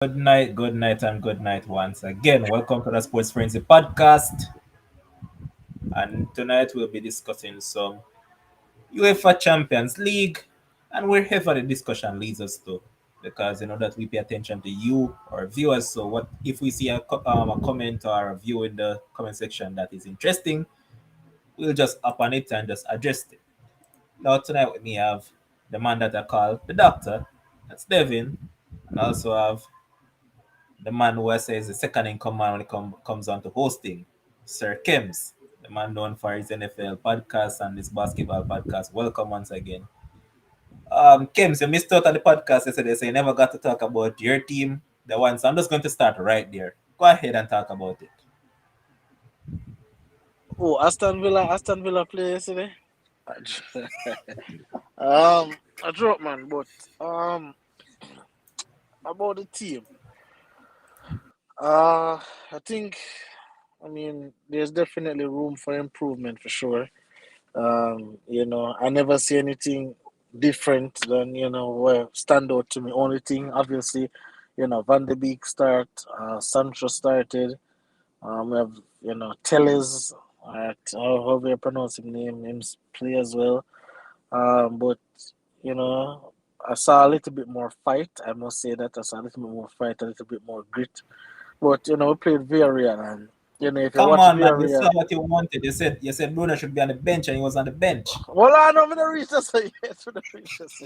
and good night once again. Welcome to the Sports Frenzy podcast. And tonight we'll be discussing some UEFA Champions League and wherever the discussion leads us to. Because that we pay attention to you, our viewers. So, what if we see a comment or a view in the comment section that is interesting, we'll just up on it and just address it. Now, tonight with me, I have the man that I call the doctor. That's Devin. And I also have the man who I say is the second in command when it comes on to hosting, Sir Kems, the man known for his NFL podcast and his basketball podcast. Welcome once again. Kems, you missed out on the podcast yesterday, so you never got to talk about your team, the one. So I'm just going to start right there. Go ahead and talk about it. Oh, Aston Villa play yesterday. I dropped man, but about the team. I think, there's definitely room for improvement for sure. I never see anything different than where stand out to me. Only thing, obviously, Van de Beek start, Sancho started. We have Tellez, however you pronounce his name, him play as well. But you know, I saw a little bit more fight. I must say that I saw a little bit more fight, a little bit more grit. But we played Villarreal, and if you Come watch on, man. You saw Villarreal, what you wanted. You said Bruno should be on the bench, and he was on the bench. well, I know I'm gonna reach this yes, I'm gonna reach this.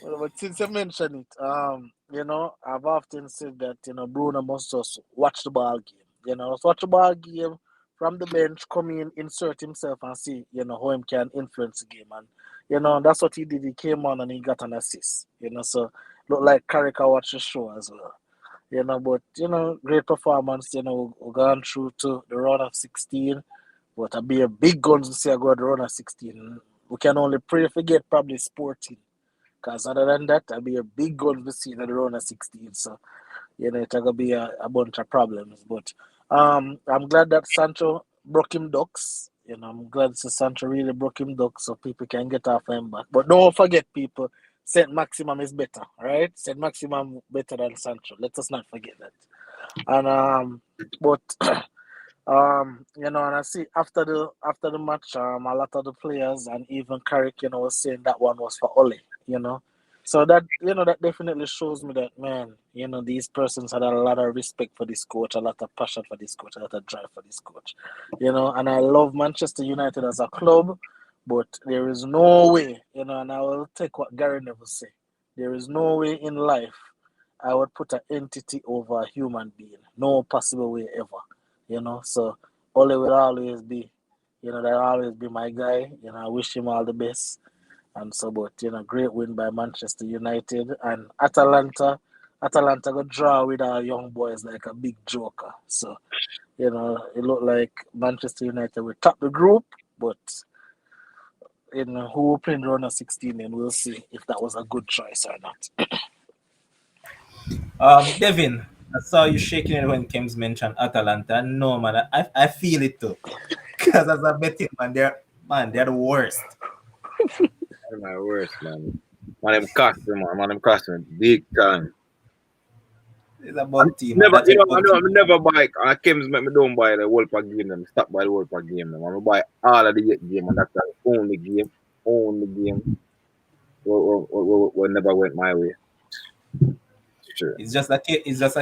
Well, but since you mentioned it, I've often said that Bruno must just watch the ball game. Just watch the ball game from the bench, come in, insert himself, and see how him can influence the game. And that's what he did. He came on and he got an assist. So look like Carrick watch the show as well. But great performance. We gone through to the round of 16, but I be a big guns to say I go to the round of 16. We can only pray forget probably Sporting. Because other than that, I'll be a big gun to see in the round of 16. So, it's going to be a bunch of problems. But I'm glad that Sancho broke him ducks. I'm glad that Sancho really broke him ducks so people can get off him back. But don't forget, people, Saint Maximum is better, right? Saint Maximum better than Sancho. Let us not forget that. And but and I see after the match, a lot of the players and even Carrick, was saying that one was for Ole, So that that definitely shows me that man, these persons had a lot of respect for this coach, a lot of passion for this coach, a lot of drive for this coach. And I love Manchester United as a club, but there is no way, and I will take what Gary Neville say. There is no way in life I would put an entity over a human being. No possible way ever. So Ole will always be, that'll always be my guy. I wish him all the best. And so, but great win by Manchester United and Atalanta. Atalanta got draw with our young boys like a big joker. So, it looked like Manchester United will top the group, but who will play in the round of 16, and we'll see if that was a good choice or not. Devin, I saw you shaking it when Kems mentioned Atalanta. No, man, I feel it too. Because as a betting man, they're the worst. That's my worst, man. Man, them cost me, man. Man, them cost me big time. It's a I bug team, man. never, That's a I bug know, team. I never buy. Kim's make me don't buy the World Cup game. Them stop by the World Cup game. Them. I buy all of the game, and that's the only game. What never went my way. Sure. It's just a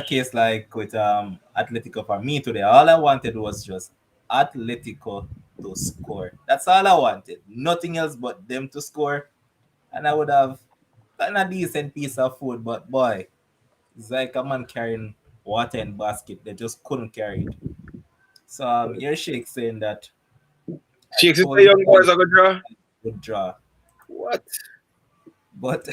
case like with Atletico for me today. All I wanted was just Atletico to score. That's all I wanted. Nothing else but them to score, and I would have gotten a decent piece of food. But boy, it's like a man carrying water in basket. They just couldn't carry it. So your Sheikh saying that I Chicks, told the you young guys boys are gonna draw. would draw. What? But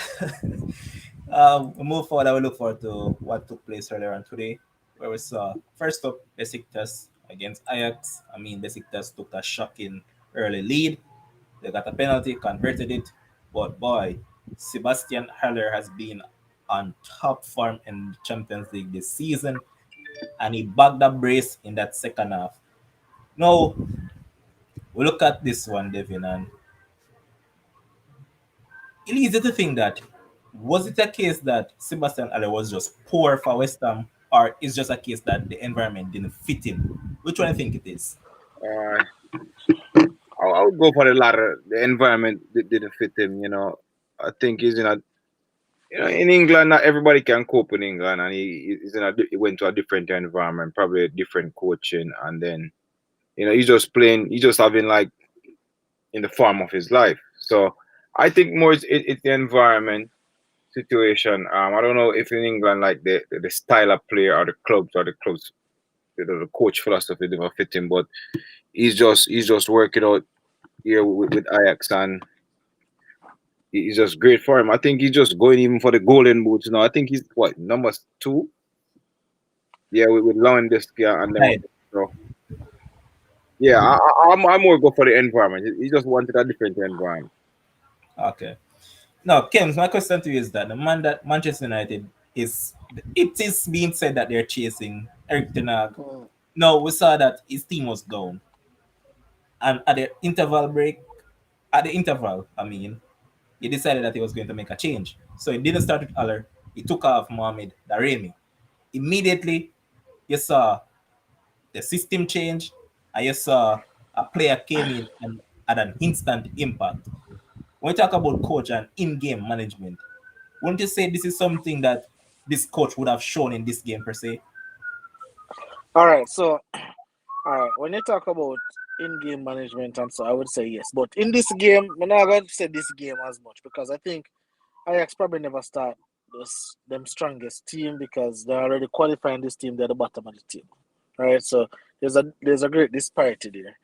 we move forward. I will look forward to what took place earlier on today, where we saw first up Besiktas against Ajax. I mean, Besiktas took a shocking early lead. They got a penalty, converted it. But boy, Sebastian Haller has been on top form in the Champions League this season, and he bagged a brace in that second half. Now, we look at this one, Devin, and it's easy to think that Was it a case that Sebastian Aller was just poor for West Ham, or is just a case that the environment didn't fit him? Which one I think it is? Uh, I would go for the latter. The environment didn't fit him. I think he's in a in England. Not everybody can cope in England, and he went to a different environment, probably a different coaching, and then he's just playing. He's just having like in the form of his life. So I think more it's the environment situation. I don't know if in England like the style of player or the clubs the coach philosophy didn't fit him, but he's just working out here with Ajax, and he's just great for him. I think he's just going even for the golden boots now. I think he's what number 2. Yeah, with Lewandowski and them. Right. So yeah, I'm more go for the environment. He just wanted a different environment. Okay. Now, Kems, my question to you is that the man that Manchester United is, it is being said that they're chasing Eric Ten Hag. Mm. No, we saw that his team was down, and at the interval, I mean, he decided that he was going to make a change. So he didn't start with Aller. He took off Mohamed Daremi. Immediately, you saw the system change, and you saw a player came in and had an instant impact. When we talk about coach and in-game management, wouldn't you say this is something that this coach would have shown in this game per se? All right, so all right, when you talk about in-game management and so, I would say yes. But in this game, I'm not going to say this game as much because I think Ajax probably never start them strongest team because they're already qualifying this team. They're the bottom of the team, right? So there's a great disparity there.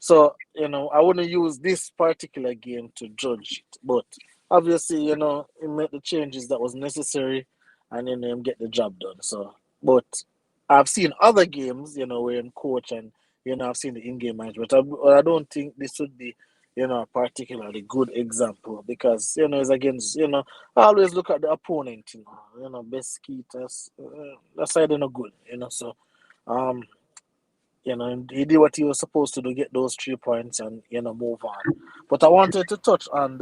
So I wouldn't use this particular game to judge it, but obviously he made the changes that was necessary, and then get the job done. So, but I've seen other games, where in coach and I've seen the in-game management. I don't think this would be a particularly good example because it's against I always look at the opponent. Best key test. That side not good. So um he did what he was supposed to do, get those 3 points and move on. But I wanted to touch on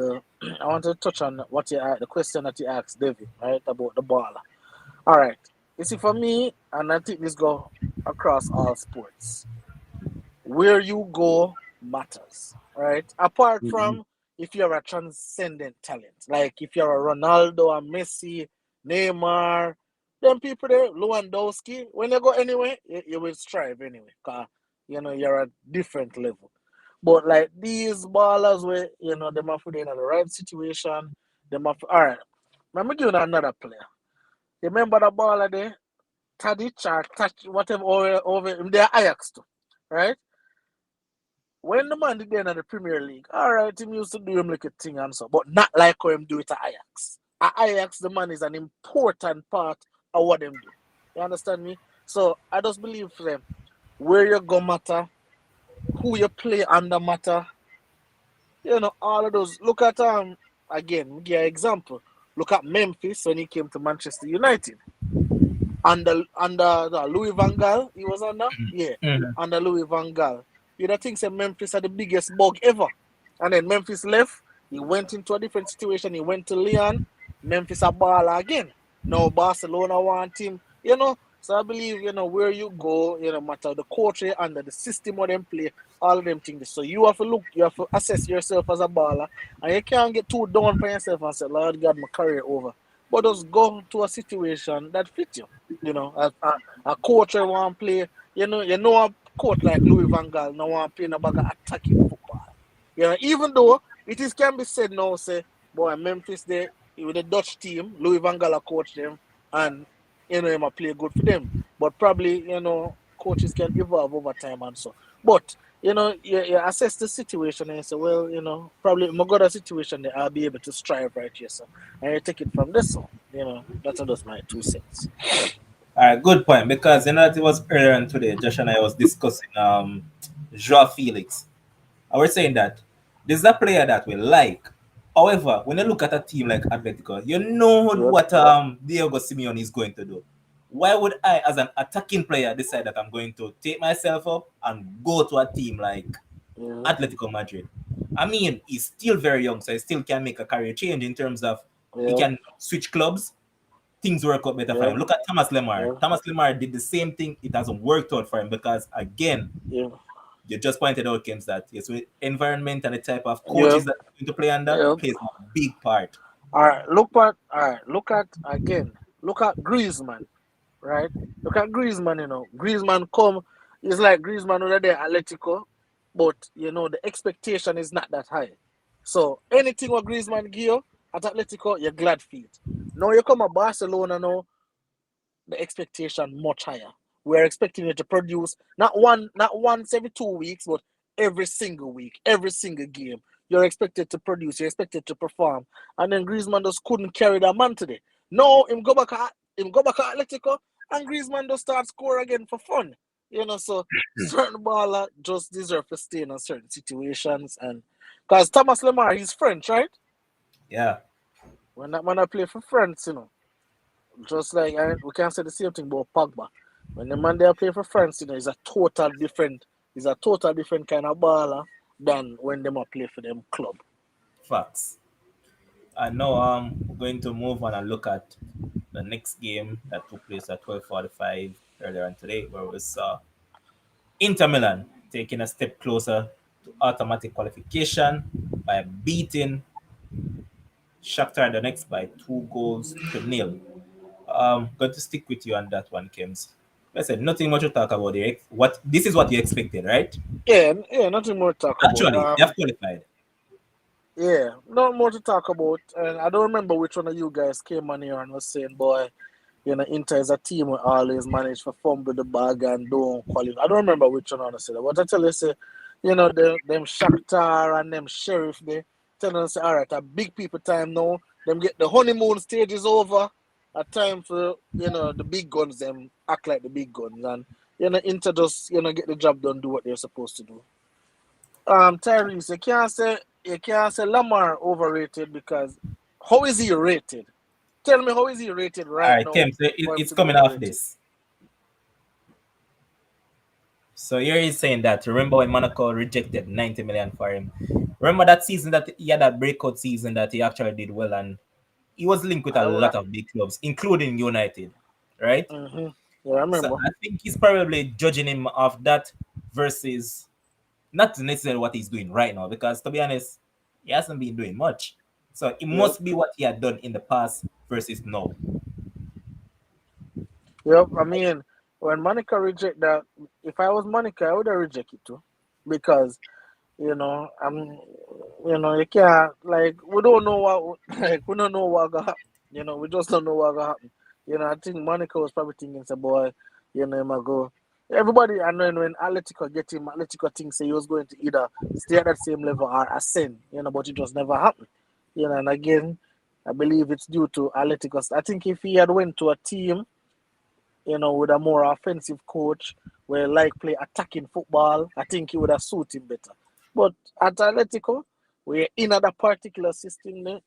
what the question that you asked David, right, about the ball. All right, you see, for me, and I think this go across all sports, where you go matters, right? Apart Mhm. from if you're a transcendent talent, like if you're a Ronaldo, a Messi, Neymar, them people there, Lewandowski, when you go anywhere, you will strive anyway, because you're a different level. But like these ballers where them have to be in the right situation, them have all right. Let me give you another player. You remember the baller there? Tadic or touch whatever over they're Ajax too, right? When the man did in the Premier League, all right, him used to do him like a thing and so, but not like how him do it at Ajax. At Ajax, the man is an important part of what them do. You understand me? So I just believe for them, where you go matter, who you play under matter, all of those. Look at again, we give an example. Look at Memphis when he came to Manchester United. Under the Louis Van Gaal, he was under? Yeah. Mhm. Under Louis Van Gaal. You'd have think say Memphis are the biggest bug ever. And then Memphis left. He went into a different situation. He went to Lyon. Memphis a baller again. Now Barcelona want him. So I believe, where you go, matter the coach under the system of them play, all of them things. So you have to look, you have to assess yourself as a baller. And you can't get too down for yourself and say, Lord God, my career over. But just go to a situation that fits you. A coach I want to play, a coach like Louis Van Gaal no want to play no bag of attacking football. Even though it is can be said now, say, boy, Memphis there with the Dutch team, Louis Van Gaal coach them, and him a play good for them. But probably, coaches can evolve over time and so. But you assess the situation and you say, well, probably my got a situation that I'll be able to strive right here, so and you take it from this one. That's just my 2 cents. All right, good point. Because that it was earlier on today, Josh and I was discussing Joao Felix. I was saying that this is a player that we like. However, when you look at a team like Atletico, you know Yep. what Diego Simeone is going to do. Why would I, as an attacking player, decide that I'm going to take myself up and go to a team like Mm-hmm. Atletico Madrid? I mean, he's still very young, so he still can make a career change in terms of he Yeah, can switch clubs, things work out better for yeah, him. Look at Thomas Lemar. yeah, Thomas Lemar did the same thing. It hasn't worked out for him because, again, yeah, you just pointed out, James, that yes, with environment and the type of yeah, coaches that are going to play under yeah. plays a big part. Look at again. Look at Griezmann, right? Look at Griezmann. Griezmann come. It's like Griezmann over there, Atletico, but the expectation is not that high. So anything what Griezmann give you at Atletico, you're glad for it. Now you come to Barcelona now, the expectation much higher. We're expecting you to produce not once every 2 weeks, but every single week, every single game. You're expected to produce, you're expected to perform. And then Griezmann just couldn't carry that man today. No, him go back at Atletico, and Griezmann just start score again for fun. So certain baller just deserve to stay in a certain situations, and because Thomas Lemar, he's French, right? Yeah, When that man I play for France, just like we can say the same thing about Pogba. When the man there play for France, he's a total different kind of baller than when them a play for them club. facts. And now we're going to move on and look at the next game that took place at 12:45 earlier on today, where we saw Inter Milan taking a step closer to automatic qualification by beating Shakhtar Donetsk by 2 goals to nil. Going to stick with you on that one, Kims. I said nothing much to talk about here. What this is what you expected, right? Yeah, yeah, nothing more to talk about. Actually, they have qualified. Yeah, not more to talk about. And I don't remember which one of you guys came on here and was saying, boy, Inter is a team who always manage to fumble the bag and don't qualify. I don't remember which one I said. But I tell you, say, them Shakhtar and them Sheriff, they telling us, all right, a big people time now. Them get the honeymoon stage is over. A time for, the big guns, them act like the big guns. And, Inter just, get the job done, do what they're supposed to do. Tyrese, you can't say Lamar overrated because how is he rated? Tell me how is he rated All right right, now Kim. So for him it's to be coming off overrated? this. So here he's saying that remember when Monaco rejected 90 million for him. Remember that season that he had that breakout season that he actually did well, and he was linked with a I, lot of big clubs, including United, right? mm-hmm. Yeah, I So remember. I think he's probably judging him off that versus not necessarily what he's doing right now, because to be honest, he hasn't been doing much. So it Yep. must be what he had done in the past versus now. Yep. I mean, when Monica reject that, if I was Monica, I would have rejected it too, because I'm, you can't like we don't know what like we don't know what gonna happen. We just don't know what gonna happen. I think Monica was probably thinking, say, boy, he might go. Everybody, I know when Atletico get him, Atletico thinks he was going to either stay at that same level or ascend. But it just never happened. And again, I believe it's due to Atletico. I think if he had went to a team with a more offensive coach where like play attacking football, I think he would have suited him better. But at Atletico, we're in a particular system there.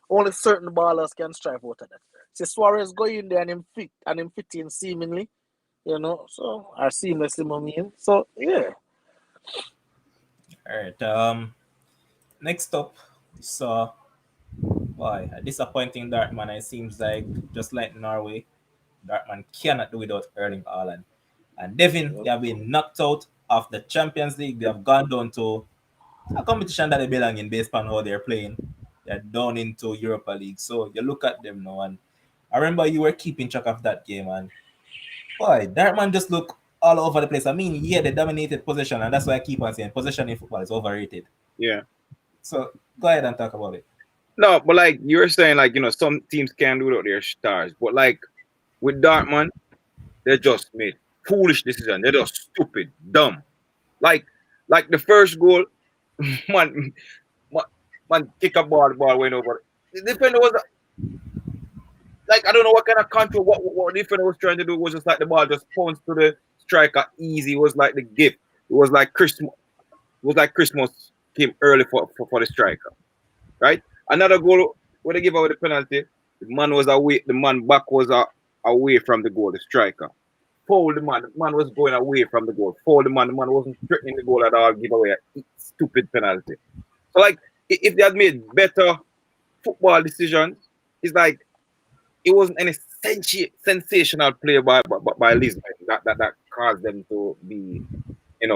Only certain ballers can strive out of that. See Suarez go in there and him fit in seemingly, so or seamlessly I mean. So yeah. All right. Next up, so why a disappointing Dartman. It seems like just like Norway, Dartman cannot do without Erling Haaland. And Devin, they Yep. have been knocked out of the Champions League. They have gone down to a competition that they belong in based on how they're playing. They're down into Europa League. So you look at them now, and I remember you were keeping track of that game, and boy, Dartman just look all over the place. I mean, yeah, they dominated possession, and that's why I keep on saying possession in football is overrated. Yeah. So go ahead and talk about it. No, but like you were saying, like, some teams can do without their stars. But like with Dortmund, they just made foolish decisions. They're just stupid, dumb. Like like the first goal, man, man, man kick a ball, the ball went over. The defender was like, I don't know what kind of control, what the defender was trying to do. It was just like the ball just pounced to the striker easy. It was like the gift. It was like Christmas. It was like Christmas came early for the striker, right? Another goal where they give away the penalty. The man was away. The man back was away from the goal. The striker fouled the man. The man was going away from the goal. Fouled the man. The man wasn't threatening the goal at all. Give away a stupid penalty. So like, if they had made better football decisions. It's like it wasn't any sensational play by Lisbon that caused them to be,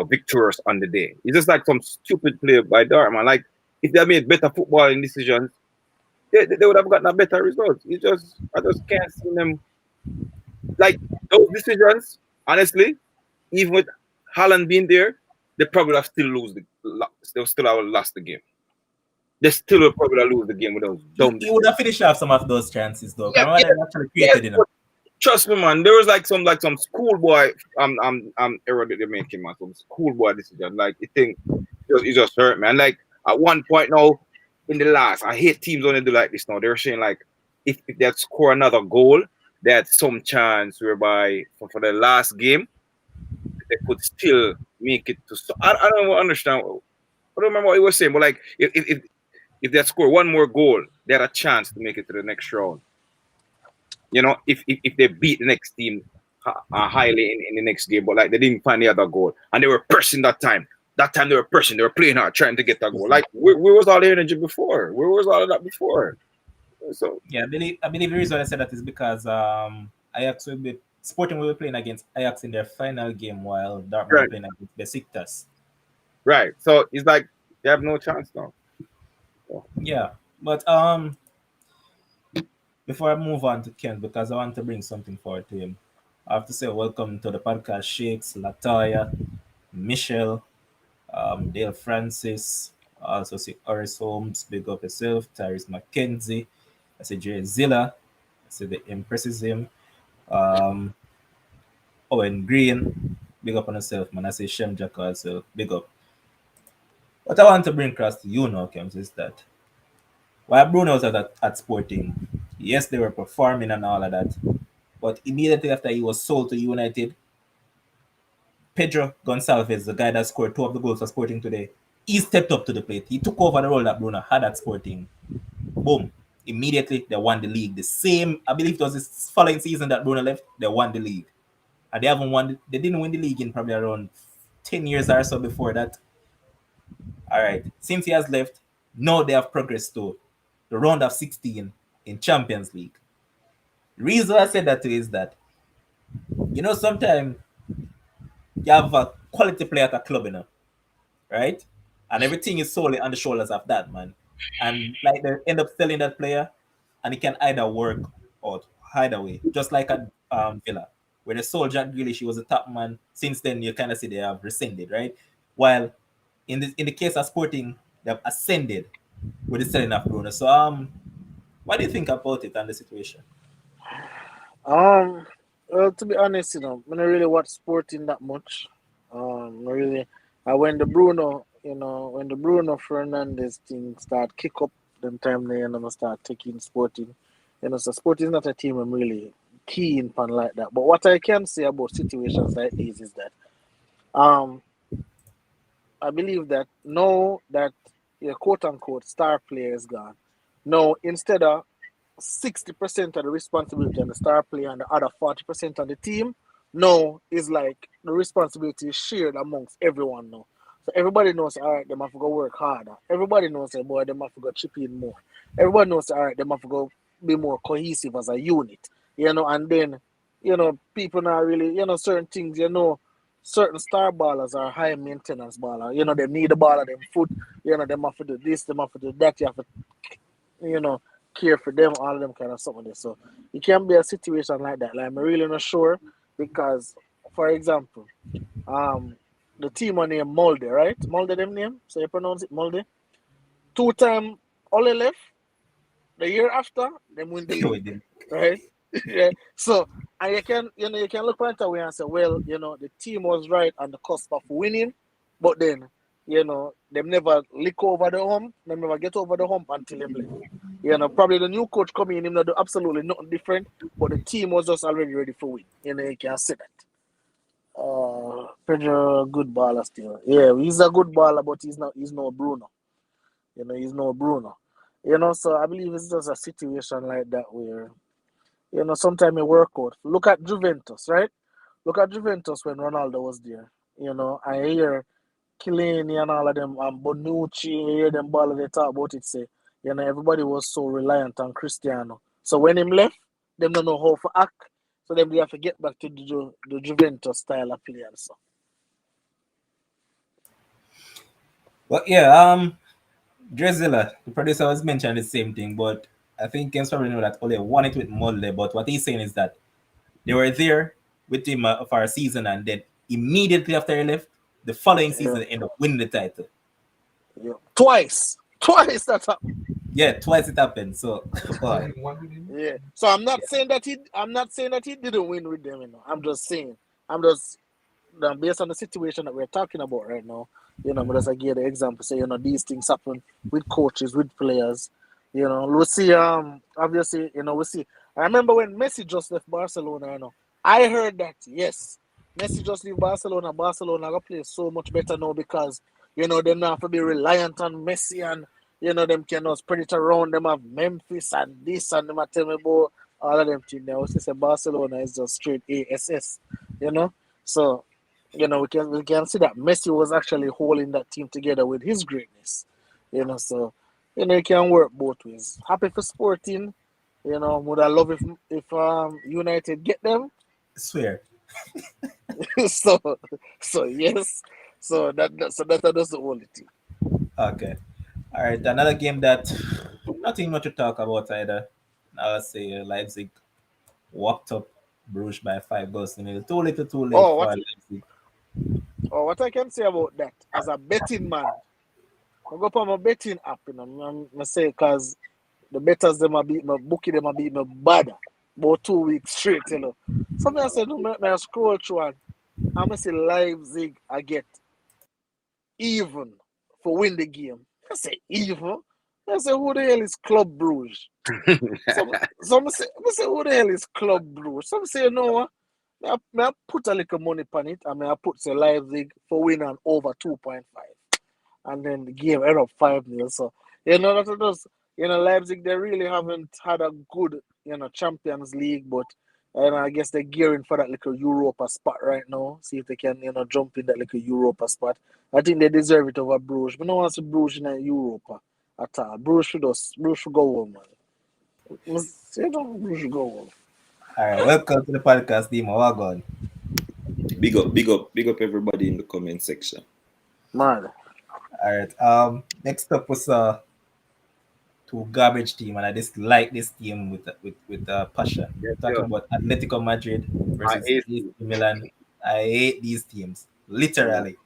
victorious on the day. It's just like some stupid play by Dortmund. Like if they had made better footballing decisions, they would have gotten a better result. I just can't see them like those decisions. Honestly, even with Haaland being there, they probably have still they'll still have lost the game. They still will probably lose the game with those dumb He would decisions. have finished off some of those chances though. Yeah, Because one yeah, of them actually yes, created enough. but trust me, man. There was like some schoolboy error that they're making, man. Some schoolboy decision. Like you think it just hurt, man. Like at one point now in the last, I hate teams when they do like this now. They're saying like if they score another goal, they had some chance whereby for the last game they could still make it to. So I don't understand. I don't remember what he was saying, but like if they score one more goal, they had a chance to make it to the next round. If they beat the next team highly in the next game, but like they didn't find the other goal, and they were pressing that time. That time they were pressing, they were playing hard, trying to get that goal. Like where was all the energy before? Where was all of that before? So Yeah, I believe the reason I said that is because Ajax will be Sporting will be playing against Ajax in their final game while Dortmund are right, playing against Besiktas. right. So it's like they have no chance now. So, Yeah. But before I move on to Ken, because I want to bring something forward to him, I have to say welcome to the podcast, Shakes, Latoya, Michelle, Dale Francis, I also see Horace Holmes, big up yourself, Tyrese McKenzie, I see Jay Zilla, I see the Impressism, um, Owen Green, big up on yourself, man. I say Shem Jack also, big up. What I want to bring across to you now, Kems, is that while Bruno was at Sporting, yes, they were performing and all of that, but immediately after he was sold to United, Pedro Gonçalves, the guy that scored two of the goals for Sporting today, he stepped up to the plate. He took over the role that Bruno had at Sporting. Boom. Immediately, they won the league. The same, I believe it was this following season that Bruno left, they won the league. And they didn't win the league in probably around 10 years or so before that. All right. Since he has left, now they have progressed to the round of 16 in Champions League. The reason I said that too is that, sometimes you have a quality player at a club, right? And everything is solely on the shoulders of that man. And like they end up selling that player, and it can either work or either way. Just like at Villa, where they sold Jack Grealish, he was a top man. Since then, you kind of see they have rescinded, right? While in the case of Sporting, they have ascended with the selling of Bruno. So what do you think about it and the situation? Um, well, to be honest, I don't really watch sporting that much. Really, when the Bruno Fernandez thing start kick up, then time they start taking sporting. So sporting is not a team I'm really keen on like that. But what I can say about situations like these is that um, I believe that now that your quote unquote star player is gone, now instead of 60% of the responsibility on the star player and the other 40% on the team, now is like the responsibility is shared amongst everyone now. So everybody knows, all right, they have to go work harder. Everybody knows, boy, they have to go chip in more. Everybody knows, all right, they have to go be more cohesive as a unit, and then, people not really, certain things, certain star ballers are high maintenance baller. They need the ball at them foot, they have to do this, they have to do that, you have to, you know, care for them, all of them kind of something there. So it can be a situation like that. Like I'm really not sure because, for example, um, the team on name Molde, right? Molde them name, so you pronounce it Molde. 2 time Ole left. The year after, them win the league, right? Yeah. So and you can look at it away and say, well, the team was right on the cusp of winning, but then them never lick over the hump, them never get over the hump until them left. Probably the new coach coming in, him not do absolutely nothing different, but the team was just already ready for win. You can say that. Pedro, good baller still. Yeah, he's a good baller, but he's no Bruno. He's no Bruno. So I believe it's just a situation like that where, sometimes it work out. Look at Juventus, right? Look at Juventus when Ronaldo was there. I hear Chiellini and all of them, and Bonucci, you hear them ball they talk about it, say, everybody was so reliant on Cristiano. So when him left, them don't know how to act. So then they have to get back to the Juventus style of play also. Well, yeah, Drizilla, the producer, was mentioning the same thing, but I think James probably know that Ole won it with Molde. But what he's saying is that they were there with him for a season, and then immediately after he left, the following season Yeah, they end up winning the title. yeah. Twice. Twice that happened. Yeah, twice it happened. So, boy, Yeah. So I'm not yeah, saying that he didn't win with them, I'm just saying. I'm just based on the situation that we're talking about right now, but as I give the example, say, these things happen with coaches, with players. We'll see, obviously, we'll see. I remember when Messi just left Barcelona, I heard that, yes, Messi just leave Barcelona. Barcelona going to play so much better now because, they don't have to be reliant on Messi and, them cannot spread it around. Them have Memphis and this and them are tell me about all of them team there. Say Barcelona is just straight ASS, So, we can see that Messi was actually holding that team together with his greatness. So it can work both ways. Happy for Sporting. Would I love if United get them? I swear. so so yes. That's the only thing. Okay. All right, another game that nothing much to talk about either. I'll say Leipzig walked up Bruges by 5 goals to nil. Too little, too late Oh, for what Leipzig. what I can say about that as a betting man, I go on my betting app, I say because the betters them a beat my bookie them a beat me bad about 2 weeks straight, So I said, no, I scroll through and I'm gonna say Leipzig I get even for win the game. I say even. I say who the hell is Club Bruges? Some say who the hell is Club Bruges? Some say you know what? I put a little money on it. I put say Leipzig for win and over 2.5. And then the game end up 5-0. So that does Leipzig they really haven't had a good Champions League, but I guess they're gearing for that little Europa spot right now. See if they can jump in that little Europa spot. I think they deserve it over Bruges. But no one see Bruges in Europa at all. Bruges should go home, man. Bruges should go home. All right, welcome to the podcast, Dimo. Wagon. Big up everybody in the comment section. Man. All right. Next up was two garbage team, and I dislike this team with passion. Yes, Talking sir. about Atletico Madrid I versus hate AC you. Milan. I hate these teams. Yeah. Literally.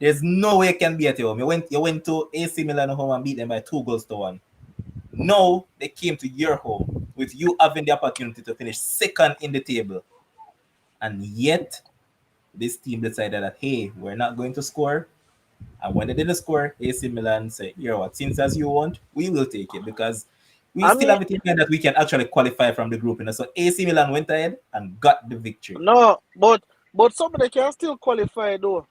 There's no way it can be at home. You went to AC Milan home and beat them by 2 goals to 1. No, they came to your home with you having the opportunity to finish second in the table. And yet, this team decided that, hey, we're not going to score. And when they didn't score, AC Milan said, you know what, since as you want, we will take it because we I still mean, have it in mind that we can actually qualify from the group. So AC Milan went ahead and got the victory. no, but somebody can still qualify though.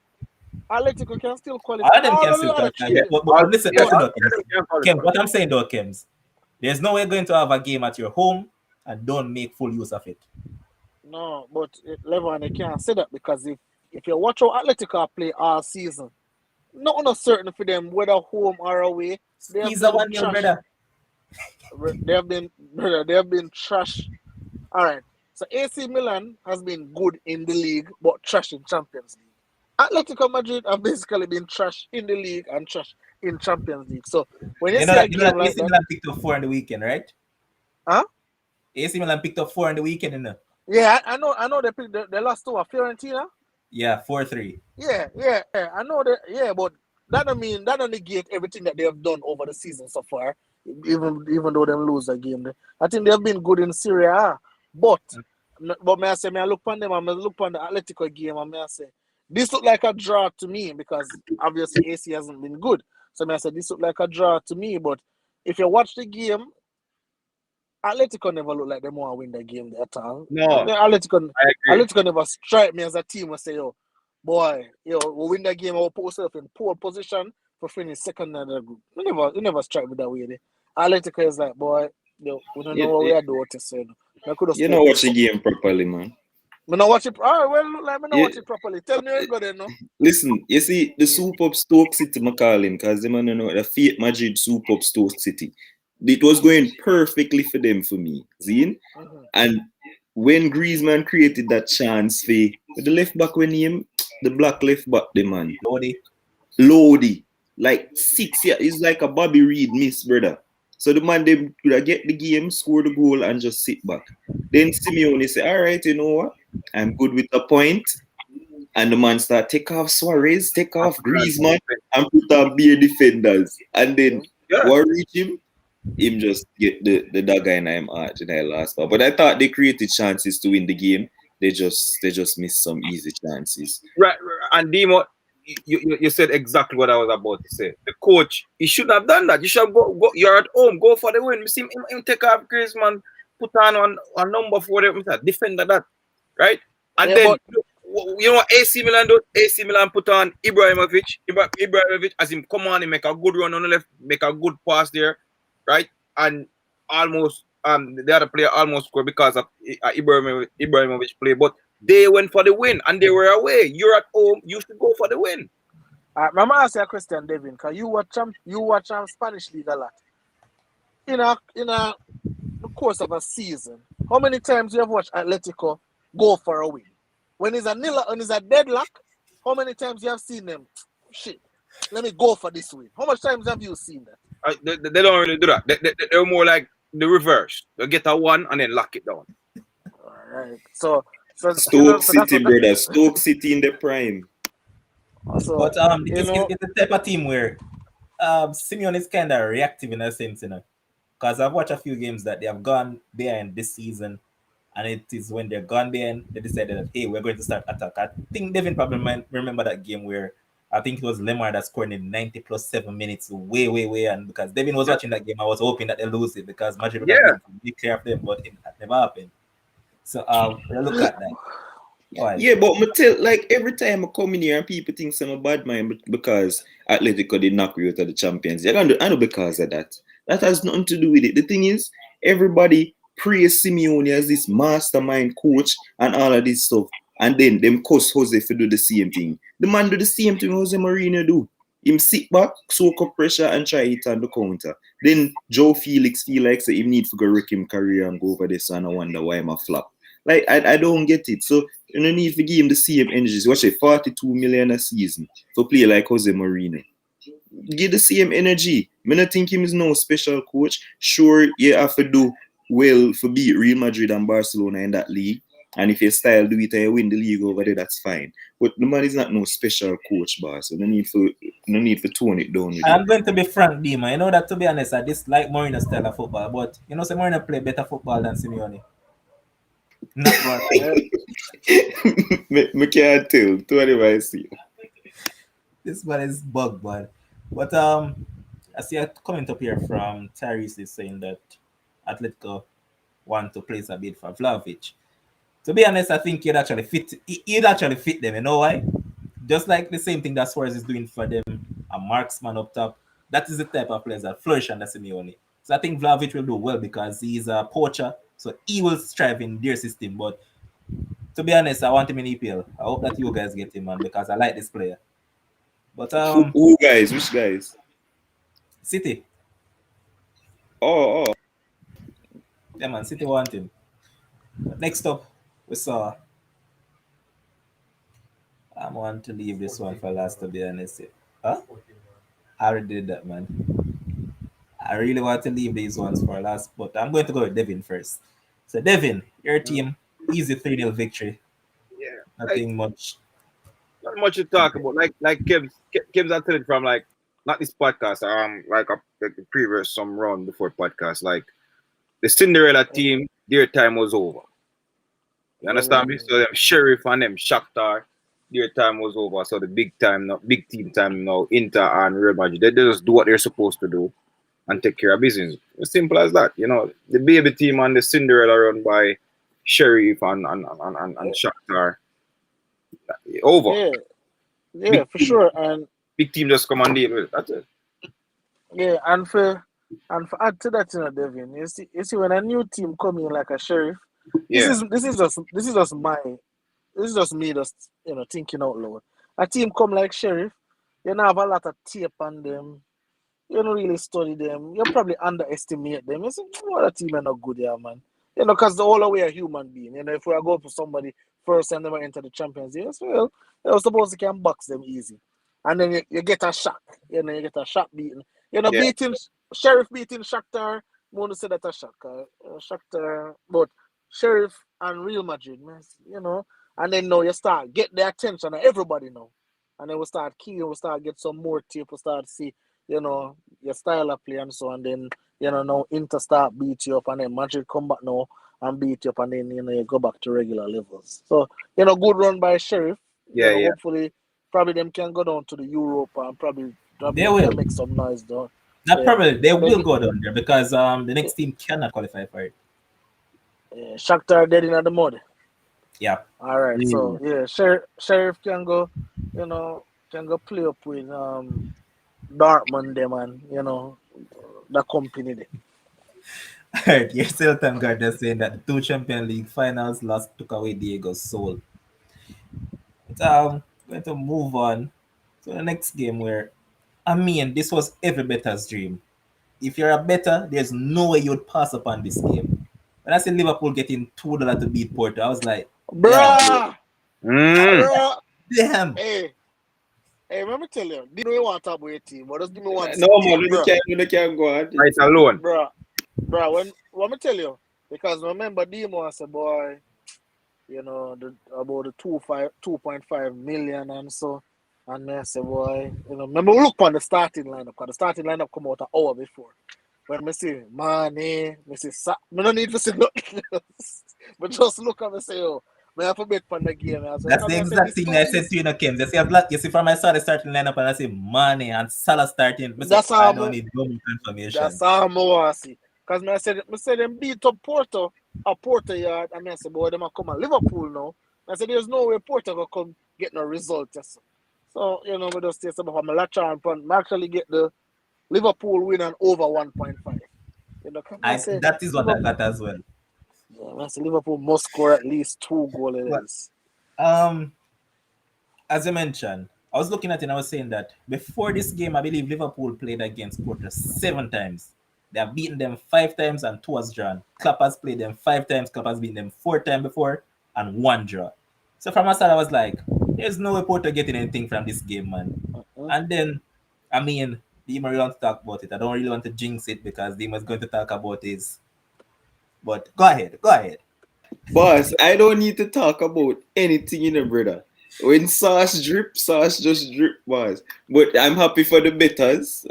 Atletico can still qualify. All of them All can of the still other qualify. three. But listen, Yeah, No, listen, all though, of them can Kim, qualify. what I'm saying, though, Kims, there's no way going to have a game at your home and don't make full use of it. no, but Levan, they can't say that because if you watch how Atletico play all season, not certain for them whether home or away. They have Squeeze a been 1-0, trash. brother. They have been trash. All right. So AC Milan has been good in the league, but trash in Champions League. Atletico Madrid have basically been trash in the league and trash in Champions League. So when you You know see a that, you know game that like AC that, Milan picked up 4 in the weekend, right? huh? AC Milan picked up 4 in the weekend, you know? Yeah, I know they lost to a Fiorentina. Yeah, 4-3. Yeah. I know that. Yeah, but that don't negate everything that they have done over the season so far. Even though they lose a game, I think they have been good in Serie A. But may I say, may I look on them? I may look on the Atletico game, and may I say this look like a draw to me because obviously AC hasn't been good. So may I say this look like a draw to me. But if you watch the game, Atletico never look like they want to win the game at all. No, Atletico, I agree. Atletico never strike me as a team and say, yo, boy, we win the game, we'll put ourselves in poor position for finish second in the group. You never strike me that way. Atletico is like, boy, we don't know what we are doing to say. I could have You scored know watch the something. game properly, man. Me not watch it. All right, well, look like me not Yeah, watch it properly. Tell me how it go then, no? listen, you see the soup up Stoke City, I call him, because them don't know the fake Madrid soup up Stoke City. it was going perfectly for them for me, Zine. Mm-hmm. And when Griezmann created that chance for the left back when him, the black left back, the man. Lodi. Like 6 years. It's like a Bobby Reed miss, brother. So the man, they could get the game, score the goal, and just sit back. Then Simeone say, all right, you know what? I'm good with a point. And the man start take off Suarez, take off Griezmann, and put on bare defenders. And then what reach him just get the dagger in him arch in the last part. But I thought they created chances to win the game. They just missed some easy chances. Right. And Demo, you said exactly what I was about to say. The coach, he shouldn't have done that. You should go. You're at home, go for the win. You see him take off Griezmann, put on number 4, defender that, right? And then you know what AC Milan do? AC Milan put on Ibrahimovic as him come on, he make a good run on the left, make a good pass there, right? And almost the other player almost scored because of Ibrahimovic play, but they went for the win and they were away. You're at home, you should go for the win. I'm gonna ask you a question, Devin, because you watch Spanish league a lot. In a the course of a season, how many times you have watched Atletico go for a win? When it's a deadlock, how many times you have seen them? Shit, let me go for this win. How much times have you seen that? They don't really do that. They're more like the reverse. They get a 1 and then lock it down. All right. So Stoke City, brother. Stoke City in the prime. So, but it's the type of team where Simeone is kind of reactive in a sense, because I've watched a few games that they have gone behind this season, and it is when they're gone behind, they decided that, hey, we're going to start attack. I think Devin probably might remember that game where I think it was Lemar that scored in 90 plus 7 minutes, way, and because Devin was watching that game, I was hoping that they lose it because Madrid would be clear of them, but that never happened. So look at that. Why? Yeah, but like every time I come in here and people think I'm a bad man because Atletico did knock you out of the Champions League. I know because of that. That has nothing to do with it. The thing is, everybody praise Simeone as this mastermind coach and all of this stuff. And then them cuss Jose for do the same thing. The man do the same thing Jose Mourinho do. Him sit back, soak up pressure and try it on the counter. Then Joe Felix feel like say he need to go wreck him career and go over this and I wonder why I'm a flop. Like I don't get it. So you don't need to give him the same energy. Watch it, 42 million a season for play like Jose Mourinho. Give the same energy. I don't think him is no special coach. Sure, you have to do well for beat Real Madrid and Barcelona in that league. And if your style do it and you win the league over there, that's fine. But the man is not no special coach, boss. So no need for tone it down. I'm going to be frank, Dima. You know that to be honest, I dislike Mourinho's style of football, but you know, Mourinho play better football than Simeone. Not right. Me can't tell. To anybody see. This one is bug, man. But I see a comment up here from Tyrese is saying that Atletico want to place a bid for Vlahovic. To be honest, I think he'd actually fit them. You know why? Just like the same thing that Suarez is doing for them, a marksman up top. That is the type of players that flourish under Simeone. So I think Vlahovic will do well because he's a poacher. So he will strive in their system. But to be honest, I want him in EPL. I hope that you guys get him, man, because I like this player. But who guys? Which guys? City. Oh. Yeah, man, City want him. But next up, we saw. I want to leave this one for last, to be honest. Huh? I already did that, man. I really want to leave these ones for last, but I'm going to go with Devin first. So, Devin, your team, easy 3-0 victory. Yeah. Nothing much. Not much to talk about. Like Kev's I tell it from like not this podcast, like the previous some round before podcast. Like the Cinderella team, their time was over. You understand me? So them Sheriff and them Shakhtar, their time was over. So the big team time now, Inter and Real Madrid, they just do what they're supposed to do and take care of business. As simple as that. You know, the baby team and the Cinderella run by Sheriff and Shakhtar. Over. Yeah, for sure. And big team just come and deal with it. That's it. Yeah, and for add to that, Devin, you see when a new team come in like a Sheriff, this is just me just thinking out loud. A team come like Sheriff, you know, have a lot of tape on them. you don't really study them. You probably underestimate them. You say, what a team are not good here, man. Because the whole way a human being. If we are going for somebody first and never enter the Champions League, well, they were supposed to can box them easy. And then you get a shock. You get a shock beating. Yeah. Beating Sheriff beating Shakhtar. Want to say that a shock. Shakhtar, but Sheriff and Real Madrid, man, and then now you start get the attention of everybody now. And then we start keying, we start get some more tape, we start see, your style of play and so, and then, now Inter start beat you up, and then Madrid come back now and beat you up, and then, you go back to regular levels. So, good run by Sheriff. Yeah, yeah. Hopefully, probably them can go down to the Europe and probably They will. make some noise though. That probably they Then- will go down there because the next team cannot qualify for it. Shakhtar dead in the mud. Yeah. All right, so Sheriff can go, can go play up with Dortmund them and the company there. Alright, you're still thank God they're saying that the two Champions League finals lost took away Diego's soul. But going to move on to the next game where this was every better's dream. If you're a better, there's no way you'd pass up on this game. When I see Liverpool getting $2 to beat Porto, I was like, Bruh! Bruh! damn. Hey, let me tell you, do you know you want to talk about your team, but just give me one No, man, bruh. you can't go on. Right alone. Bruh, let me tell you, because remember Demo I said, boy, about the 2.5 million and so, and I said, boy, remember we look on the starting lineup, because the starting lineup come out an hour before. When I see Mane, I see I don't need to see nothing else. But just look and say, oh, I have to bet on the game. That's the exact thing I said to you, Kim. You see from I saw the starting lineup and I say Mane and Salah starting. I don't need no confirmation. That's all I want to see. Because I said them beat up Porto at Porto yard, and I said, boy, them are come at Liverpool now. I said, there's no way Porto will come get no result. Yes. So, we just say something from a latch on, I actually get the Liverpool win and over 1.5. That is what I got as well. Yeah, I say Liverpool must score at least 2 goals. As I mentioned, I was looking at it and I was saying that before this game, I believe Liverpool played against Porto 7 times. They have beaten them 5 times and 2 was drawn. Klopp has played them 5 times. Klopp has beaten them 4 times before and 1 draw. So from my side, I was like, there's no way Porto getting anything from this game, man. And then, Dima really want to talk about it. I don't really want to jinx it because Dima's going to talk about his. But go ahead. Boss, I don't need to talk about anything, brother. When sauce just drip, boss. But I'm happy for the betters.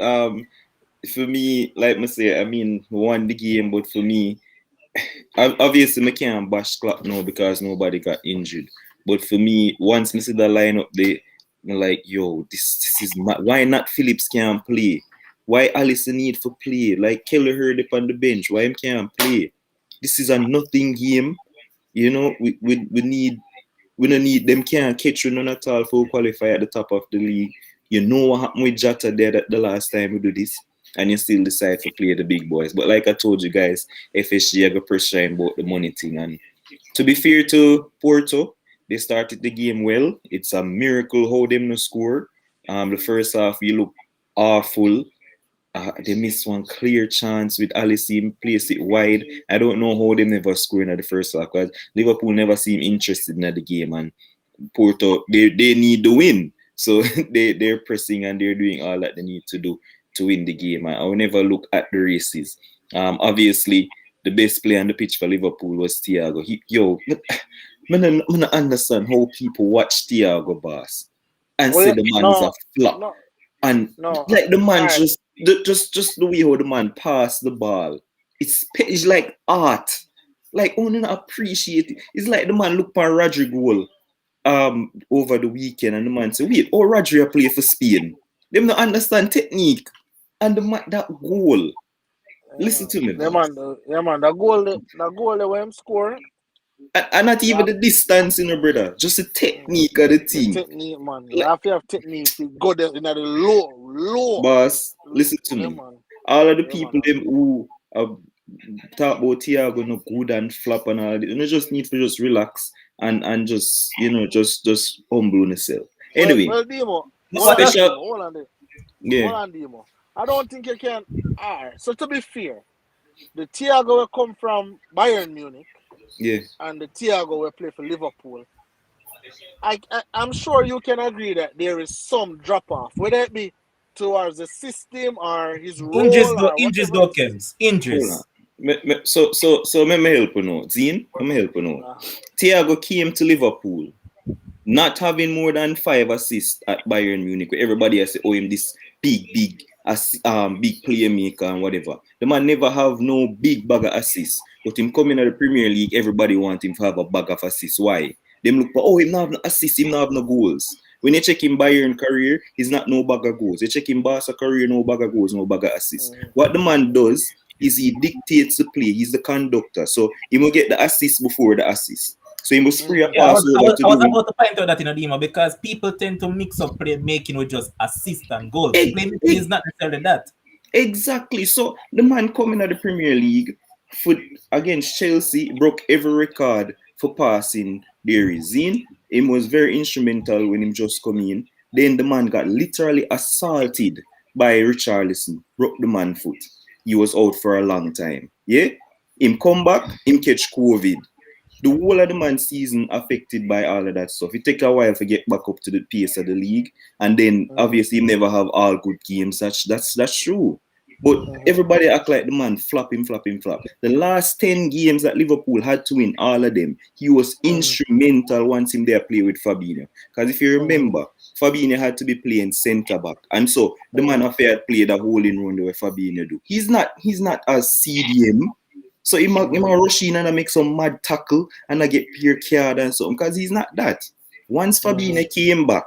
For me, like I say, won the game, but for me, obviously I can't bash Klopp now because nobody got injured. But for me, once I see the lineup, I'm like, yo, this is why not Phillips can't play? Why Alisson need for play? Like Kelly heard up on the bench, why him can't play? This is a nothing game. We don't need them can't catch you none at all for qualify at the top of the league. You know what happened with Jota there the last time we do this, and you still decide to play the big boys. But like I told you guys, FSG are going to pressure about the money thing. And to be fair to Porto, they started the game well. It's a miracle how them no score. The first half, we look awful. They missed one clear chance with Alisson, place it wide. I don't know how they never scored in the first half because Liverpool never seem interested in the game, and Porto they need the win, so they're pressing and they're doing all that they need to do to win the game. I will never look at the races. Obviously, the best player on the pitch for Liverpool was Thiago. I don't understand how people watch Thiago, boss, and say the man's a flop. Like the man just the way how the man passed the ball, it's like art. Like only appreciate it. It's like the man look for Rodri goal over the weekend and the man say, wait, Rodri play for Spain. Them not understand technique and that goal. Listen to me. Man, the goal they were score. And not even the distance, brother. Just the technique of the team. The technique, man. You have to have technique to go there in the low. Boss, listen to me. Man. All of the people them who talk about Thiago no good and flop and all that, you just need to just relax and just just humble yourself. Anyway, well Demo, special. hold on, yeah. Hold on, Demo. I don't think you can. Alright. So to be fair, the Thiago will come from Bayern Munich Yeah. and the Thiago will play for Liverpool. I'm sure you can agree that there is some drop off, whether it be towards the system or his role or Injuries whatever though, it is. Kems. Hold on. Injuries. So let me help you know. Zine, let me help you know. Uh, Thiago came to Liverpool, not having more than 5 assists at Bayern Munich. Where everybody has said, oh, him this big playmaker and whatever. The man never have no big bag of assists. But him coming to the Premier League, everybody want him to have a bag of assists. Why? Them look for, oh, him not have no assists, him not have no goals. When you check him Bayern career, he's not no bag of goals. You check him Barca career, no bag of goals, no bag of assists. mm, What the man does is he dictates the play. He's the conductor. So he will get the assist before the assist. So he must spray a mm, Yeah, pass over to I the was wing. about to point out that in Adima because people tend to mix up playmaking with just assist and goals. Ex- Playmaking ex- is not necessarily that. Exactly. So the man coming at the Premier League for against Chelsea broke every record for passing there is in. He was very instrumental when him just come in. Then the man got literally assaulted by Richarlison, broke the man foot. He was out for a long time. Yeah? Him come back, him catch COVID. The whole of the man season affected by all of that stuff. It take a while to get back up to the pace of the league, and then mm, obviously never have all good games. That's true. But mm, everybody act like the man flop him, flop him, flop. The last 10 games that Liverpool had to win, all of them, he was mm, instrumental once him there play with Fabinho. Because if you mm, remember, Fabinho had to be playing centre back. And so the man mm, affair played a whole in round the way Fabinho do. He's not as CDM. So he might mm, rush in and I make some mad tackle and I get peer card and something because he's not that. Once mm, Fabinho came back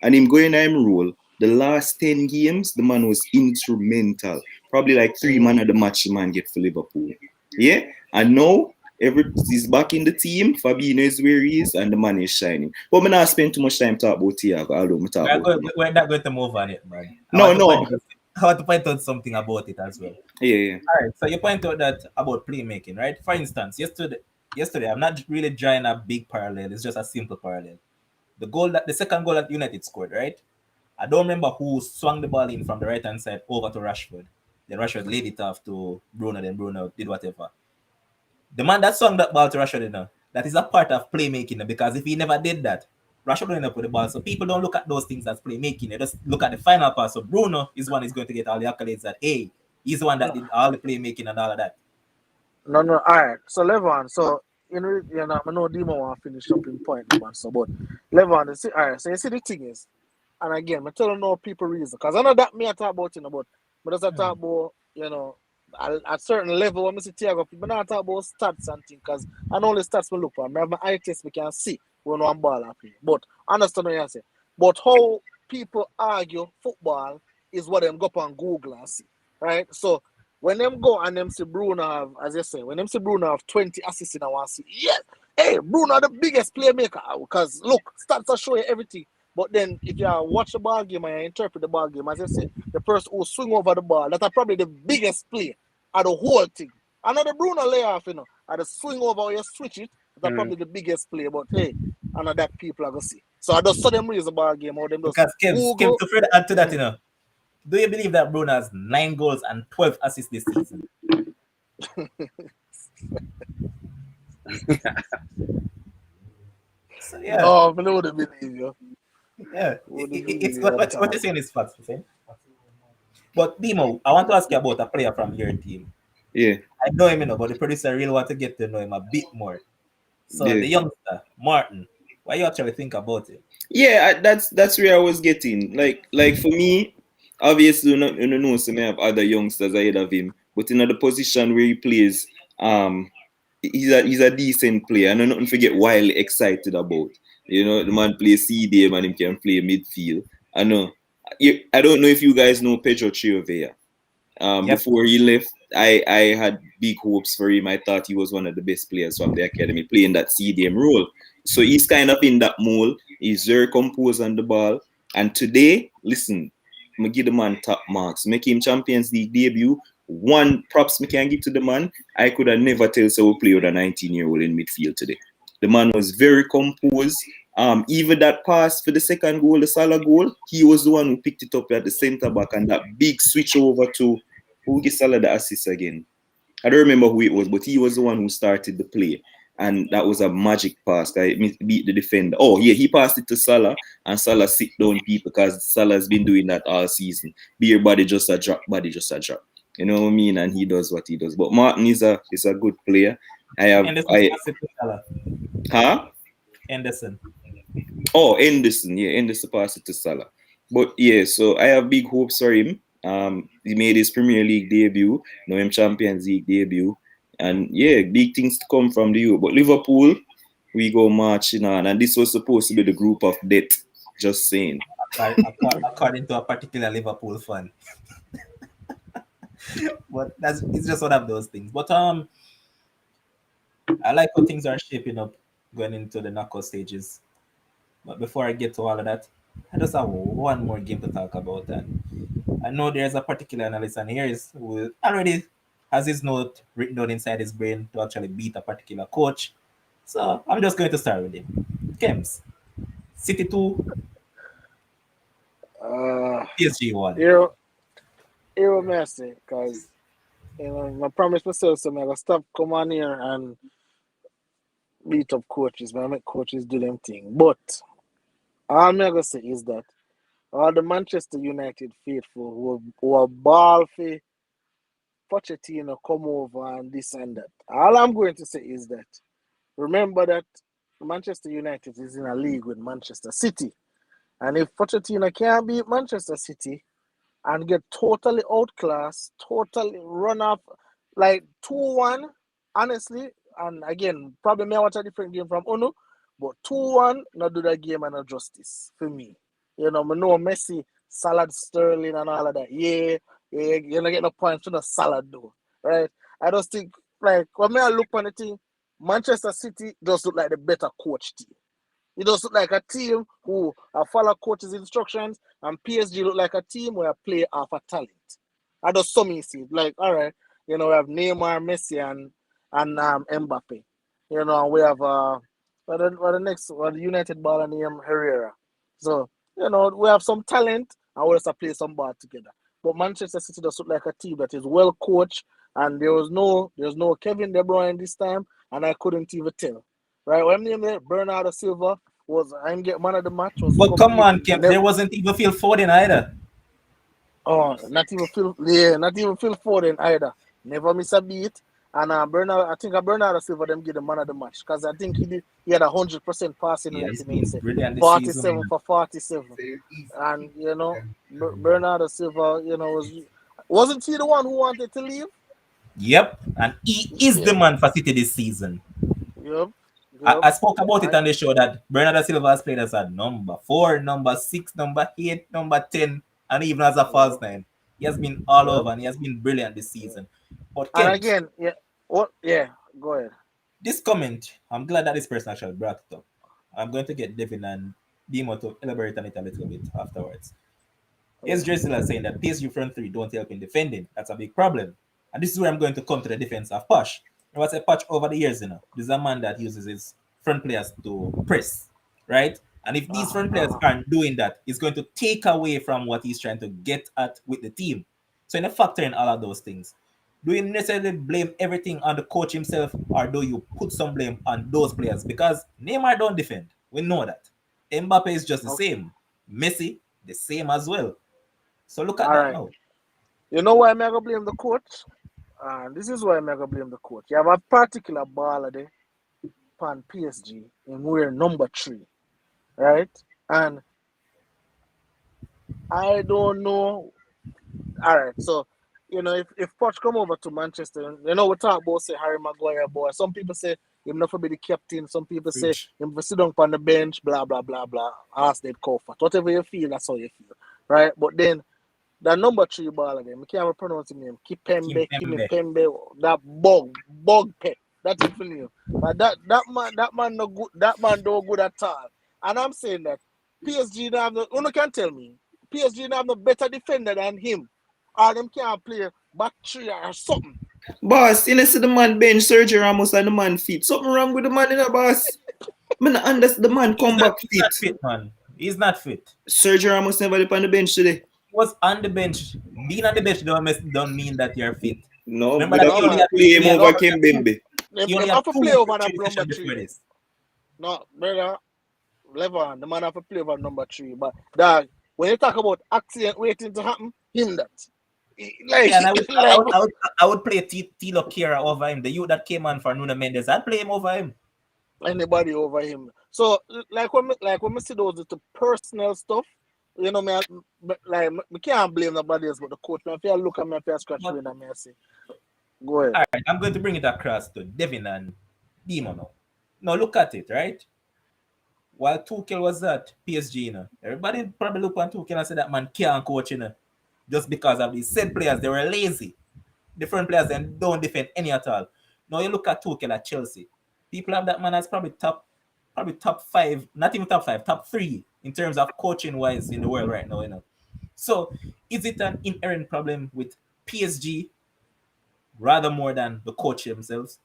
and him going in him role, the last 10 games, the man was instrumental. Probably like 3 man of the match the man get for Liverpool. Yeah? And now he's back in the team. Fabinho is where he is and the man is shining. But I'm not spend too much time talking about Thiago, although I talk about him. We're not going to move on it, man. No, no. I want to point out something about it as well. Yeah. All right, so you point out that about playmaking, right? For instance, yesterday, I'm not really drawing a big parallel. It's just a simple parallel. The second goal that United scored, right? I don't remember who swung the ball in from the right hand side over to Rashford. Then Rashford laid it off to Bruno. Then Bruno did whatever. The man that swung that ball to Rashford, that is a part of playmaking because if he never did that, Rashford would end up with the ball. So people don't look at those things as playmaking. They just look at the final pass. So Bruno is one who's going to get all the accolades that, hey, he's the one that mm. did all the playmaking and all of that. No, no. All right. So Levon. So I know Demo want to finish up in point, man. So, but Levon, all right. So you see the thing is, and again, I tell you no people reason because I know that me I talk about but as I talk about at certain level when I see Thiago, but not talk about stats and things because I know the stats we look for. I have my eye test, we can see when one ball I play. But understand what I say. But how people argue football is what them go up on Google and see, right? So when them go and them see Bruno have, as you say, when them see Bruno have 20 assists in a one see, yes, hey, Bruno the biggest playmaker because look, stats are showing everything. But then if you watch the ball game and you interpret the ball game, as I said, the person who swing over the ball, that's probably the biggest play of the whole thing. Another Bruno layoff, at the swing over or you switch it, that's probably the biggest play. But hey, I know that people are gonna see. So I just saw them raise the ball game or them just Because Kim, Google. to further add to that, do you believe that Bruno has 9 goals and 12 assists this season? So yeah, No, I wouldn't believe you. yeah. Wouldn't It's believe you at what all. you're saying is facts, you see? But Dimo, I want to ask you about a player from your team. Yeah. I know him, but the producer really want to get to know him a bit more. So Yeah. the youngster, Martin, what you actually think about it? Yeah, that's where I was getting. Like for me, obviously, you know, so may have other youngsters ahead of him, but in the position where he plays, he's a decent player, and I don't forget wildly excited about. You know, the man plays CDM and he can play midfield. I know. I don't know if you guys know Pedro Chiovea. Yep. Before he left, I had big hopes for him. I thought he was one of the best players from the academy playing that CDM role. So he's kind of in that mold. He's very composed on the ball. And today, listen, I'm going to give the man top marks. Make him Champions League debut. One props me can give to the man. I could have never tell so we play with a 19-year-old in midfield today. The man was very composed, Even that pass for the second goal, the Salah goal, he was the one who picked it up at the centre back, and that big switch over to who gave Salah the assist again. I don't remember who it was, but he was the one who started the play. And that was a magic pass. It beat the defender. Oh, yeah, he passed it to Salah, and Salah sit down people because Salah has been doing that all season. Be your body just a drop, body just a drop. You know what I mean? And he does what he does. But Martin is a good player. Henderson passed it to Salah. Huh? Henderson. Oh, Henderson. Yeah, Henderson passed it to Salah. But yeah, so I have big hopes for him. He made his Premier League debut, now him Champions League debut. And yeah, big things to come from the youth. But Liverpool, we go marching on. And this was supposed to be the group of death. Just saying. According to a particular Liverpool fan. But it's just one of those things. But I like how things are shaping up going into the knockout stages. But before I get to all of that, I just have one more game to talk about. And I know there's a particular analyst, and here is who already has his note written down inside his brain to actually beat a particular coach. So I'm just going to start with him. Kems, City 2, PSG 1. Hero Messi, because I promised myself so I'm gonna stop come on here and beat up coaches, man. I make coaches do them thing. But all I'm gonna say is that all the Manchester United faithful who are ball for Pochettino come over and this and that. All I'm going to say is that remember that Manchester United is in a league with Manchester City. And if Pochettino can't beat Manchester City and get totally outclassed, totally run up like 2-1, honestly, and again, probably may watch a different game from Uno, but 2-1, not do that game and no justice for me. You know, I know Messi, Salad, Sterling, and all of that. Yeah, you're not getting no points from the Salad, though, right? I just think, like, when I look on the team, Manchester City just look like the better coach team. It does look like a team who follow coach's instructions, and PSG look like a team where I play off a talent. I just saw me see, like, all right, we have Neymar, Messi, and Mbappe. And we have the United ball name Herrera. So, we have some talent, and we also play some ball together. But Manchester City does look like a team that is well coached, and there's no Kevin De Bruyne this time, and I couldn't even tell. Right, when Bernardo Silva I'm get man of the match. But come on, Kev, there wasn't even Phil Foden either. Oh, not even Phil Foden either. Never miss a beat. And I think Bernardo Silva them give the man of the match because I think he had 100% passing rate. 47 for 47. And Bernardo Silva, wasn't he the one who wanted to leave? Yep, and he is the man for City this season. Yep. I spoke about it on the show that Bernardo Silva has played as a number 4, number 6, number 8, number 10, and even as a false 9. He has been all over, and he has been brilliant this season. But and again, go ahead. This comment, I'm glad that this person actually brought it up. I'm going to get Devin and Dimo to elaborate on it a little bit afterwards. Yes, Dressel is saying that PSG front 3 don't help in defending. That's a big problem. And this is where I'm going to come to the defense of Posh. What's a Poch over the years, this is a man that uses his front players to press, right? And if these front players aren't doing that, it's going to take away from what he's trying to get at with the team. So in a factor in all of those things, do you necessarily blame everything on the coach himself, or do you put some blame on those players? Because Neymar don't defend. We know that. Mbappe is just the same. Messi, the same as well. So look at that now. You know why I'm going to blame the coach? This is why I'm going to blame the coach. You have a particular baller there on PSG and we're number 3, right? And I don't know. All right, so if Poch come over to Manchester, we talk about say Harry Maguire, boy. Some people say him not to be the captain. Some people say him to sit down on the bench, blah blah blah blah. Ask that comfort. Whatever you feel, that's how you feel, right? But then that number 3 ball again, I can't pronounce his name. Kipembe, that bug pet. That's it for you. But that man no good. That man no good at all. And I'm saying that PSG don't have no can tell me PSG don't have no better defender than him. Or them can't play back 3 or something. Boss, you see the man bench Sergio Ramos and the man feet. Something wrong with the man in the boss. Man, understand the man come back He's fit. not fit, man. He's not fit. Sergio Ramos never on the bench today. He was on the bench. Being on the bench don't mean that you're fit. No, Remember but that No, he only man. had play he him only had, over he had two. Kimbembe. He Him only had have to two play over that training number sessions before 3. this. No, brother. Levon, the man have to play over number 3. But dog, when you talk about accident waiting to happen, him that. Like, Yeah, and I would, I like would, I would, I would play Tilo Kira over him. The youth that came on for Nuno Mendes, I'd play him over him. anybody over him. So when we see those little personal stuff, you know, me can't blame nobody else but the coach. Man, if you look at me, if you scratch me, and me I say, go ahead. All right, I'm going to bring it across to Devin and Demo now. Now look at it, right? While Tuchel was at PSG, you know, everybody probably look on Tuchel and say that man can't coach, you know, just because of these said players. They were lazy. Different players and don't defend any at all. Now you look at Tuchel at Chelsea. People have that man as probably top 5, not even top 5, top 3 in terms of coaching wise in the world right now, you know. So is it an inherent problem with PSG rather more than the coach themselves?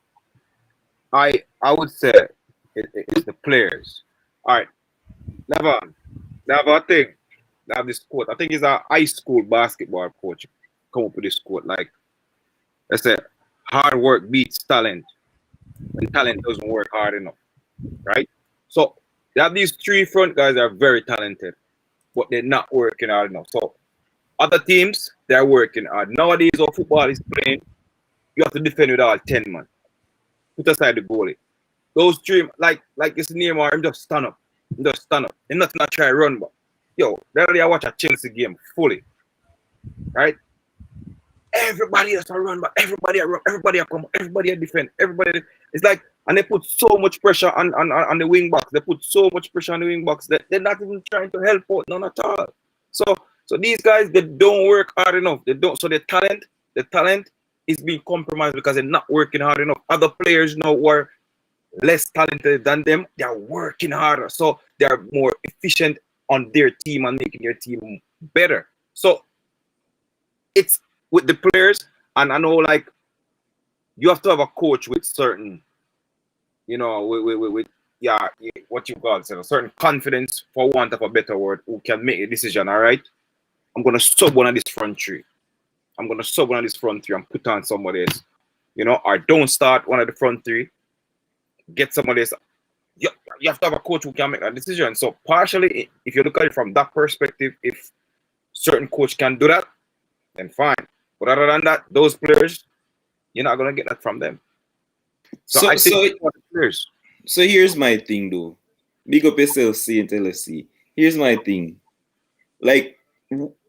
I would say it's the players. All right, never a thing. They have this quote. I think it's a high school basketball coach come up with this quote. Like, I said, hard work beats talent, and talent doesn't work hard enough, right? So they have these 3 front guys that are very talented, but they're not working hard enough. So other teams, they're working hard. Nowadays, how football is playing, you have to defend with all 10 man. Put aside the goalie. Those 3, like it's Neymar, I'm just stand up. And nothing I try to run, but yo, the other day I watch a Chelsea game fully, right? Everybody has to run, but everybody I come, everybody I defend, everybody. It's like, and they put so much pressure on the wing backs. They put so much pressure on the wing backs that they're not even trying to help out, none at all. So these guys, they don't work hard enough. They don't. So the talent is being compromised because they're not working hard enough. Other players now who are less talented than them, they are working harder. So they are more efficient on their team and making their team better. So it's with the players, and I know like you have to have a coach with certain, you know, with yeah, what you call it, a certain confidence, for want of a better word, who can make a decision. All right, I'm gonna sub one of this front 3. I'm gonna sub one of this front 3 and put on somebody else, you know, or don't start one of the front 3. Get somebody else. You have to have a coach who can make a decision. So partially, if you look at it from that perspective, if certain coach can do that, then fine. But other than that, those players, you're not gonna get that from them. So I think the players. So here's my thing though. Big up yourself, C and LFC. Here's my thing. Like,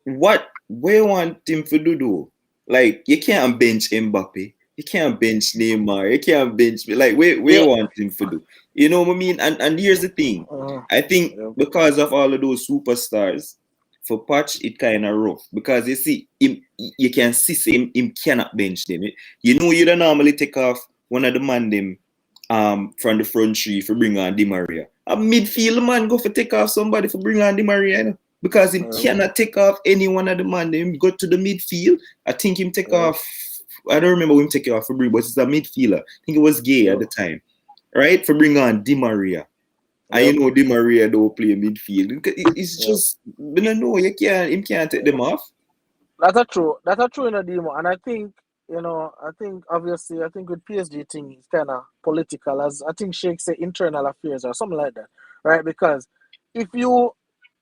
what we want him to do though? Like, you can't bench Mbappe. You can't bench Neymar. You can't bench like we want him to do. You know what I mean? And here's the thing. I think because of all of those superstars, for Patch it kind of rough because you see him, you can see him cannot bench them. You know, you don't normally take off one of the man them from the front 3 for bring on Di Maria. A midfield man go for take off somebody for bring on Di Maria, you know? Because he cannot take off any one of the man. Him go to the midfield. I think him take off. I don't remember him take it off for bring, but it's a midfielder. I think it was Gay at the time, right? For bring on Di Maria. And you know Di Maria don't play midfield. It's just, I don't know, him can't take them off. That's a true in a demo, and I think obviously with PSG thing it's kind of political, as I think Sheikh said, internal affairs or something like that, right? Because if you,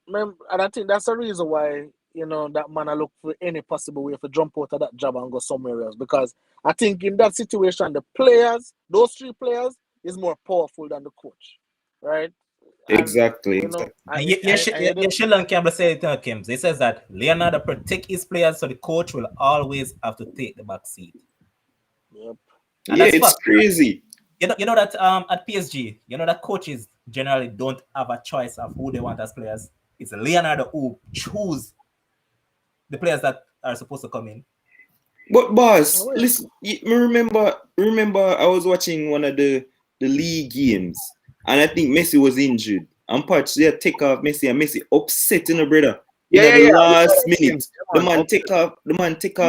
and I think that's the reason why, you know, that man I look for any possible way to jump out of that job and go somewhere else. Because I think in that situation, the players, those 3 players, is more powerful than the coach, right? Exactly. Sheldon Campbell said it to He says that Leonardo protect his players, so the coach will always have to take the back seat. Yep. And yeah, it's crazy. You know that at PSG, you know that coaches generally don't have a choice of who they want as players. It's Leonardo who choose the players that are supposed to come in. But boss, listen, remember I was watching one of the league games and I think Messi was injured. And Patch there take off Messi and Messi upset in the brother. The last minute. The man take off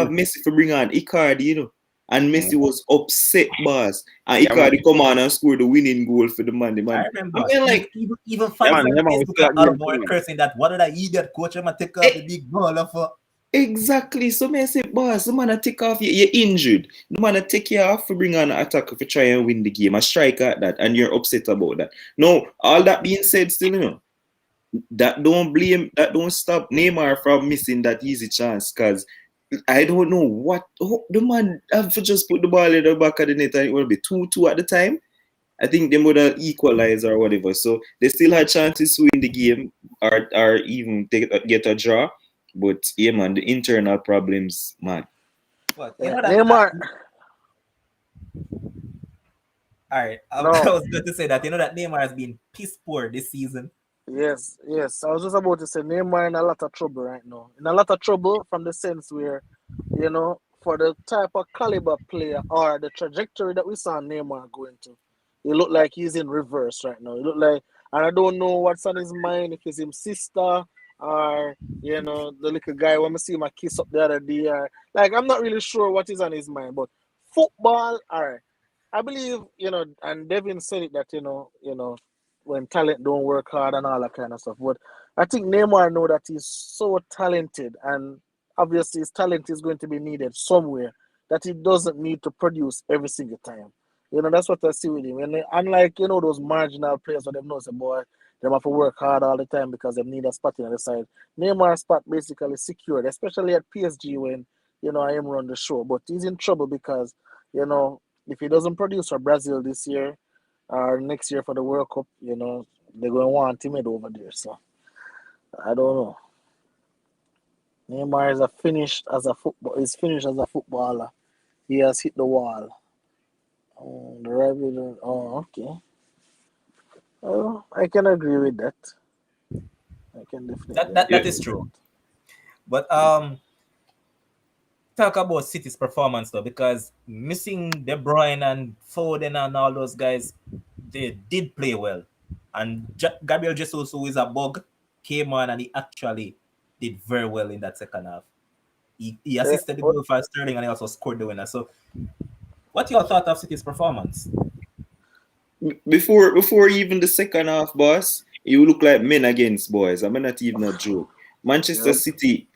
Messi for bring on Icardi, you know. and Messi was upset, boss. And Yeah, man. Icardi come on and score the winning goal for the man. The I man. remember. I mean, like, Even Yeah, fans man. on Yeah, man. We Facebook still and that all game of too, our man. cursing that what did I idiot coach? I'm gonna take off the big ball for. exactly. So me say, boss, the man a take off. You're injured. The man a take you off for bring on an attacker for try and win the game. A strike at that, and you're upset about that. No, all that being said, still, that don't stop Neymar from missing that easy chance. Cause I don't know what the man have to just put the ball in the back of the net, and it will be 2-2 at the time. I think they would have equalized or whatever. So they still had chances to win the game or even get a draw. But yeah, man, the internal problems, man. But you Yeah, know that Neymar. all right. I No. was going to say that you know that Neymar has been piss poor this season. Yes, yes. I was just about to say Neymar in a lot of trouble right now. In a lot of trouble from the sense where, for the type of caliber player or the trajectory that we saw Neymar going to, he look like he's in reverse right now. He look like, and I don't know what's on his mind, if it's his sister or, the little guy when I see him a kiss up the other day. Or, like, I'm not really sure what is on his mind, but football, all right. I believe, and Devin said it that, when talent don't work hard and all that kind of stuff. But I think Neymar know that he's so talented, and obviously his talent is going to be needed somewhere, that he doesn't need to produce every single time. That's what I see with him. And unlike, those marginal players where they know say, boy, they have to work hard all the time because they need a spot in the side. Neymar's spot basically secured, especially at PSG when, I am run the show. But he's in trouble because, if he doesn't produce for Brazil this year, or next year for the World Cup, they're going to want him over there. So I don't know. Neymar is finished as a footballer. He has hit the wall. Oh, the rival. Oh, okay. Oh, I can agree with that. I can That definitely that, agree that Yeah. is with true. that. But talk about City's performance though, because missing De Bruyne and Foden and all those guys, they did play well. And Gabriel Jesus, who is a bug, came on and he actually did very well in that second half. He Yeah, assisted the but goal for Sterling and he also scored the winner. So, what your thought of City's performance? Before even the second half, boss, you look like men against boys. I'm not even a joke. Manchester yep. City,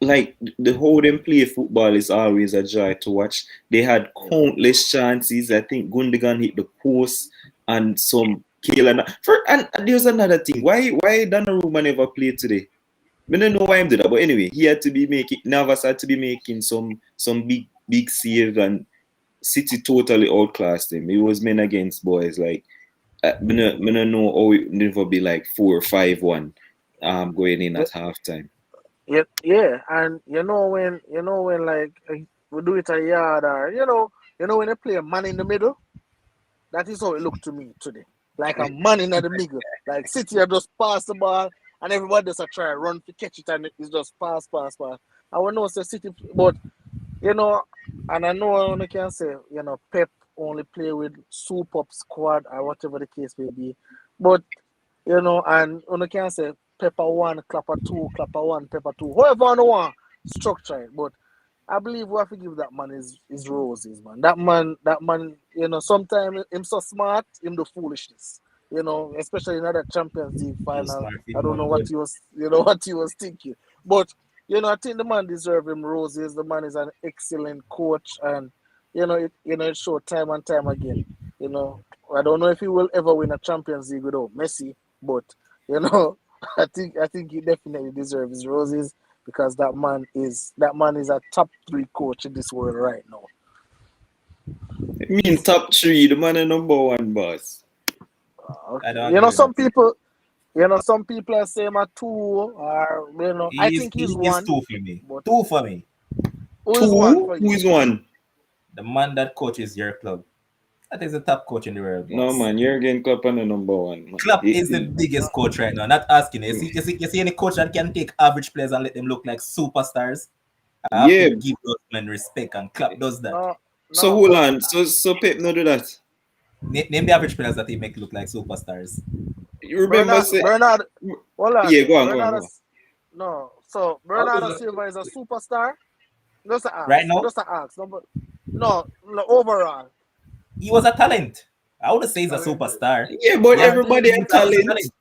like the whole them play football is always a joy to watch. They had Yep. countless chances. I think Gundogan hit the post and some kill and there's another thing. Why Donnarumma never played today? I don't know why him did that, but anyway, he had to be making Navas had to be making some big save, and City totally outclassed him. It was men against boys. Like me no know how it never be like 4-5-1 going in at halftime. Yeah, yeah, and when like we do it a yard or when they play a man in the middle, that is how it looked to me today. Like a man in the middle. Like City are just pass the ball and everybody just a try run to catch it and it's just pass, pass, pass. I will know say City, but you know, and I know I can say Pep only play with soup up squad or whatever the case may be, but and you can say Pepper one, Clapper two, Clapper one, Pepper two, whoever you want structure it, but. I believe we have to give that man his roses, man. That man, sometimes him so smart, him the foolishness. Especially in that Champions League You final. smart I in don't know one what good. he was what he was thinking. But I think the man deserves him roses. The man is an excellent coach and it showed time and time again. I don't know if he will ever win a Champions League without Messi, but I think he definitely deserves his roses because that man is a top three coach in this world right now. I mean top three, the man is number one boss. I Okay. don't agree with that. Some people are saying a two or I He's think he's he is one, two for me. but Two for me. who is one Two? for Who you? is one? The man that coaches your club. That is the top coach in the world, No boss. man, Jurgen Klopp on the number one, man. Klopp is the biggest coach right now. Not asking you. You see any coach that can take average players and let them look like superstars? I have to Yeah. give those men respect, and Klopp does that. No, So no, hold but on. So Pep no do that. Name the average players that he make look like superstars. You remember Bernard say Bernard hold on yeah, there. go on, go on, Bernardo go on. no. So How Bernardo does Silva is a superstar. Just a right ask. now? Just a ask. No, but No, overall. He was a talent. I wouldn't say he's a superstar. Yeah, but Yeah, everybody he's had talent.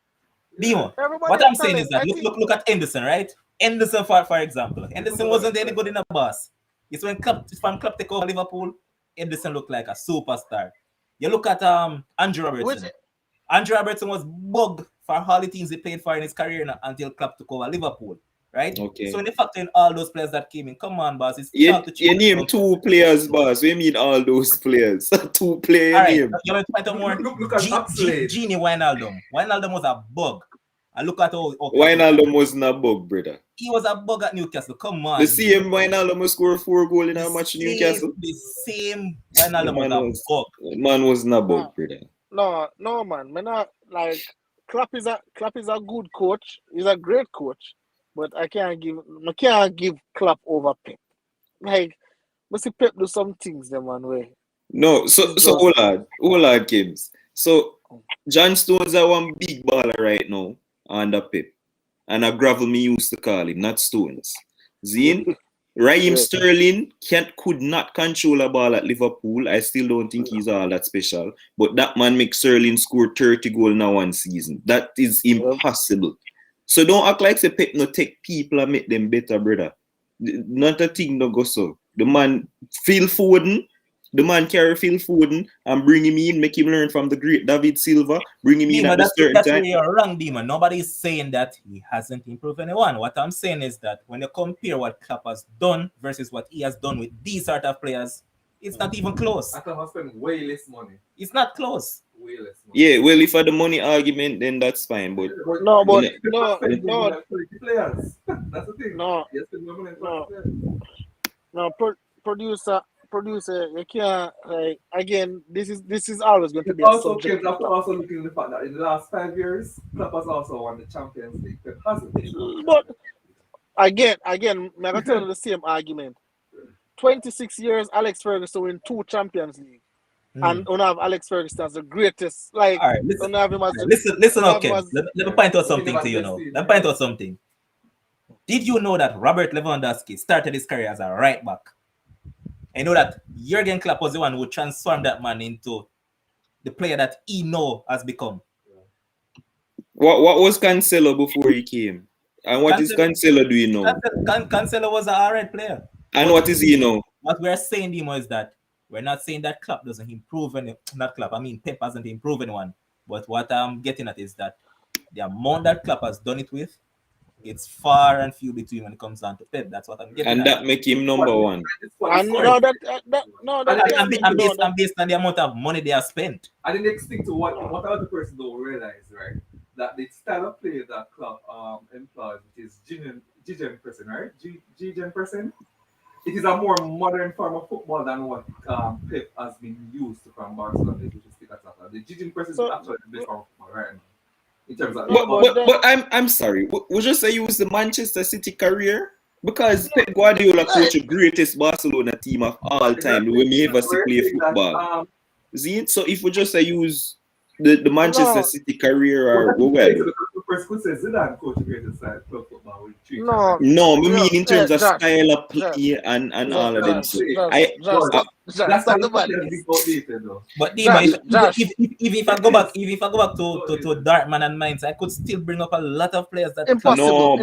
Demo. Everybody What has I'm saying is talent. that look at Henderson, right? Henderson, for example, Henderson wasn't any good in a boss. It's when Club take over Liverpool, Henderson looked like a superstar. You look at Andrew Which Robertson. Andrew Robertson was bugged for all the teams he played for in his career until Klopp took over Liverpool, right? Okay. So when you factor in all those players that came in, come on, boss, it's You chalk to choose. name 2 players, boss. We mean all those players. 2 player All right, name. you want to point out more? Look at Oxlade. Genie Wijnaldum. Wijnaldum was a bug. And look at how Wijnaldum wasn't a bug, brother. he was a bug at Newcastle. Come on. The same Wijnaldum scored 4 goals in a match in Newcastle. The same Wijnaldum was a bug. Man wasn't a bug, brother. no, man. Man, not like Klopp is a good coach. He's a great coach, but I can't give Klopp over Pep. Like, but see Pep do some things the man way. No, so hold on, Kims. So John Stones are one big baller right now under Pep. And a gravel me used to call him, not Stones. Zine, Raheem Sterling could not control a ball at Liverpool. I still don't think he's all that special. But that man makes Sterling score 30 goals in one season. That is impossible. So don't act like the Pep no take people and make them better, brother. Not a thing no go so. The man Phil Foden, the man carry Phil Foden and bring him in, make him learn from the great David Silva, bring him in at a certain that's time. where you're wrong, Demon. Nobody is saying that he hasn't improved anyone. What I'm saying is that when you compare what Klopp has done versus what he has done with these sort of players, it's not even close. I can spend way less money. It's not close. Way less money. Yeah, well, if for the money argument, then that's fine. But No. Players. That's the thing. No. You spend more money on players. No, producer, you can't like again. This is always going to be a Also, subject. Kids have to also look at the fact that in the last 5 years, Klopp has also won the Champions League. Pep hasn't. But again, I'm gonna tell you the same argument. 26 years, Alex Ferguson win 2 Champions League, and we have Alex Ferguson as the greatest. Like, all right, listen, have him as listen, okay. Let me point out something to you now. Let me point out something. Did you know that Robert Lewandowski started his career as a right back? I know that Jurgen Klopp was the one who transformed that man into the player that he now has become. what was Cancelo before he came? And what is Cancelo doing now? Cancelo was an alright player. And what is he now? What we're saying, Dimo, is that we're not saying that Klopp doesn't improve Pep hasn't improved anyone. But what I'm getting at is that the amount that Klopp has done it with, it's far and few between when it comes down to Pep. That's what I'm getting And at. that make him number 1. And I'm based on the amount of money they have spent. I didn't expect to what other person don't realize, right? That the style of play that Klopp employs, which is Gegen pressing, right? Gegen pressing. It is a more modern form of football than what Pep has been used to from Barcelona. The Gegen pressing is actually the best form of football right now. In terms of but I'm sorry. Would you say you was the Manchester City career? Because Pep Guardiola coached the greatest Barcelona team of all time when we ever see play football. So if we just say use the Manchester City career or well. No, we mean in terms of style of play and all of them. So but if I go back to Dortmund and Mainz, I could still bring up a lot of players that impossible.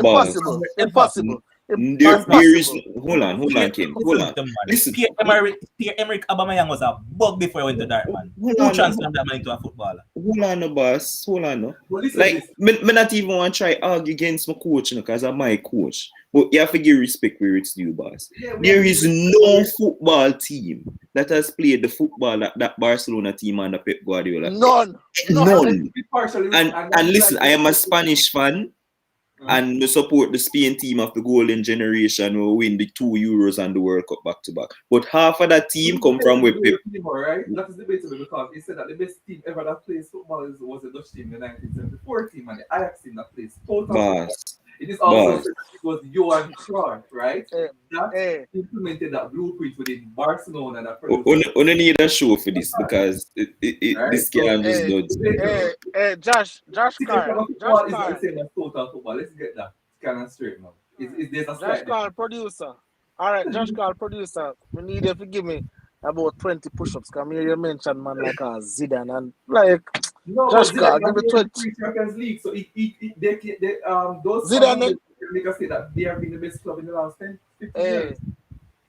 There is hold on, Kim. Hold on. Listen, Pierre-Emerick Aubameyang was a bug before he went to Dortmund. Who transformed that man into a footballer? Hold on, no, boss. Hold on, no. Like, me not even want to try argue against my coach, because I'm my coach. But you have to give respect where it's due, boss. There is no football team that has played the football that Barcelona team under Pep Guardiola. None. And listen, I am a Spanish fan. And we support the Spain team of the golden generation who win the 2 Euros and the World Cup back to back. But half of that team come from with Pep. Right? That is debatable because he said that the best team ever that plays football was the Dutch team, the 1974 team, and the Ajax team that plays total football. It is also said that it was Johan Cruyff, right? That implemented that blueprint within Barcelona. That We need a show for this because this can just dodge. Josh Carl. Is the same as total football. Let's get that kind of straight now. Is there's a Josh Carl, producer. All right, Josh Carl, producer. We need you to give me about 20 push-ups. Come here, you mentioned man like Zidane and like No, Josh but Zidane Carr, give have me been in 20. 3 Champions League, so those fans Zidane, make us say that they have been the best club in the last 10, 15 hey, years.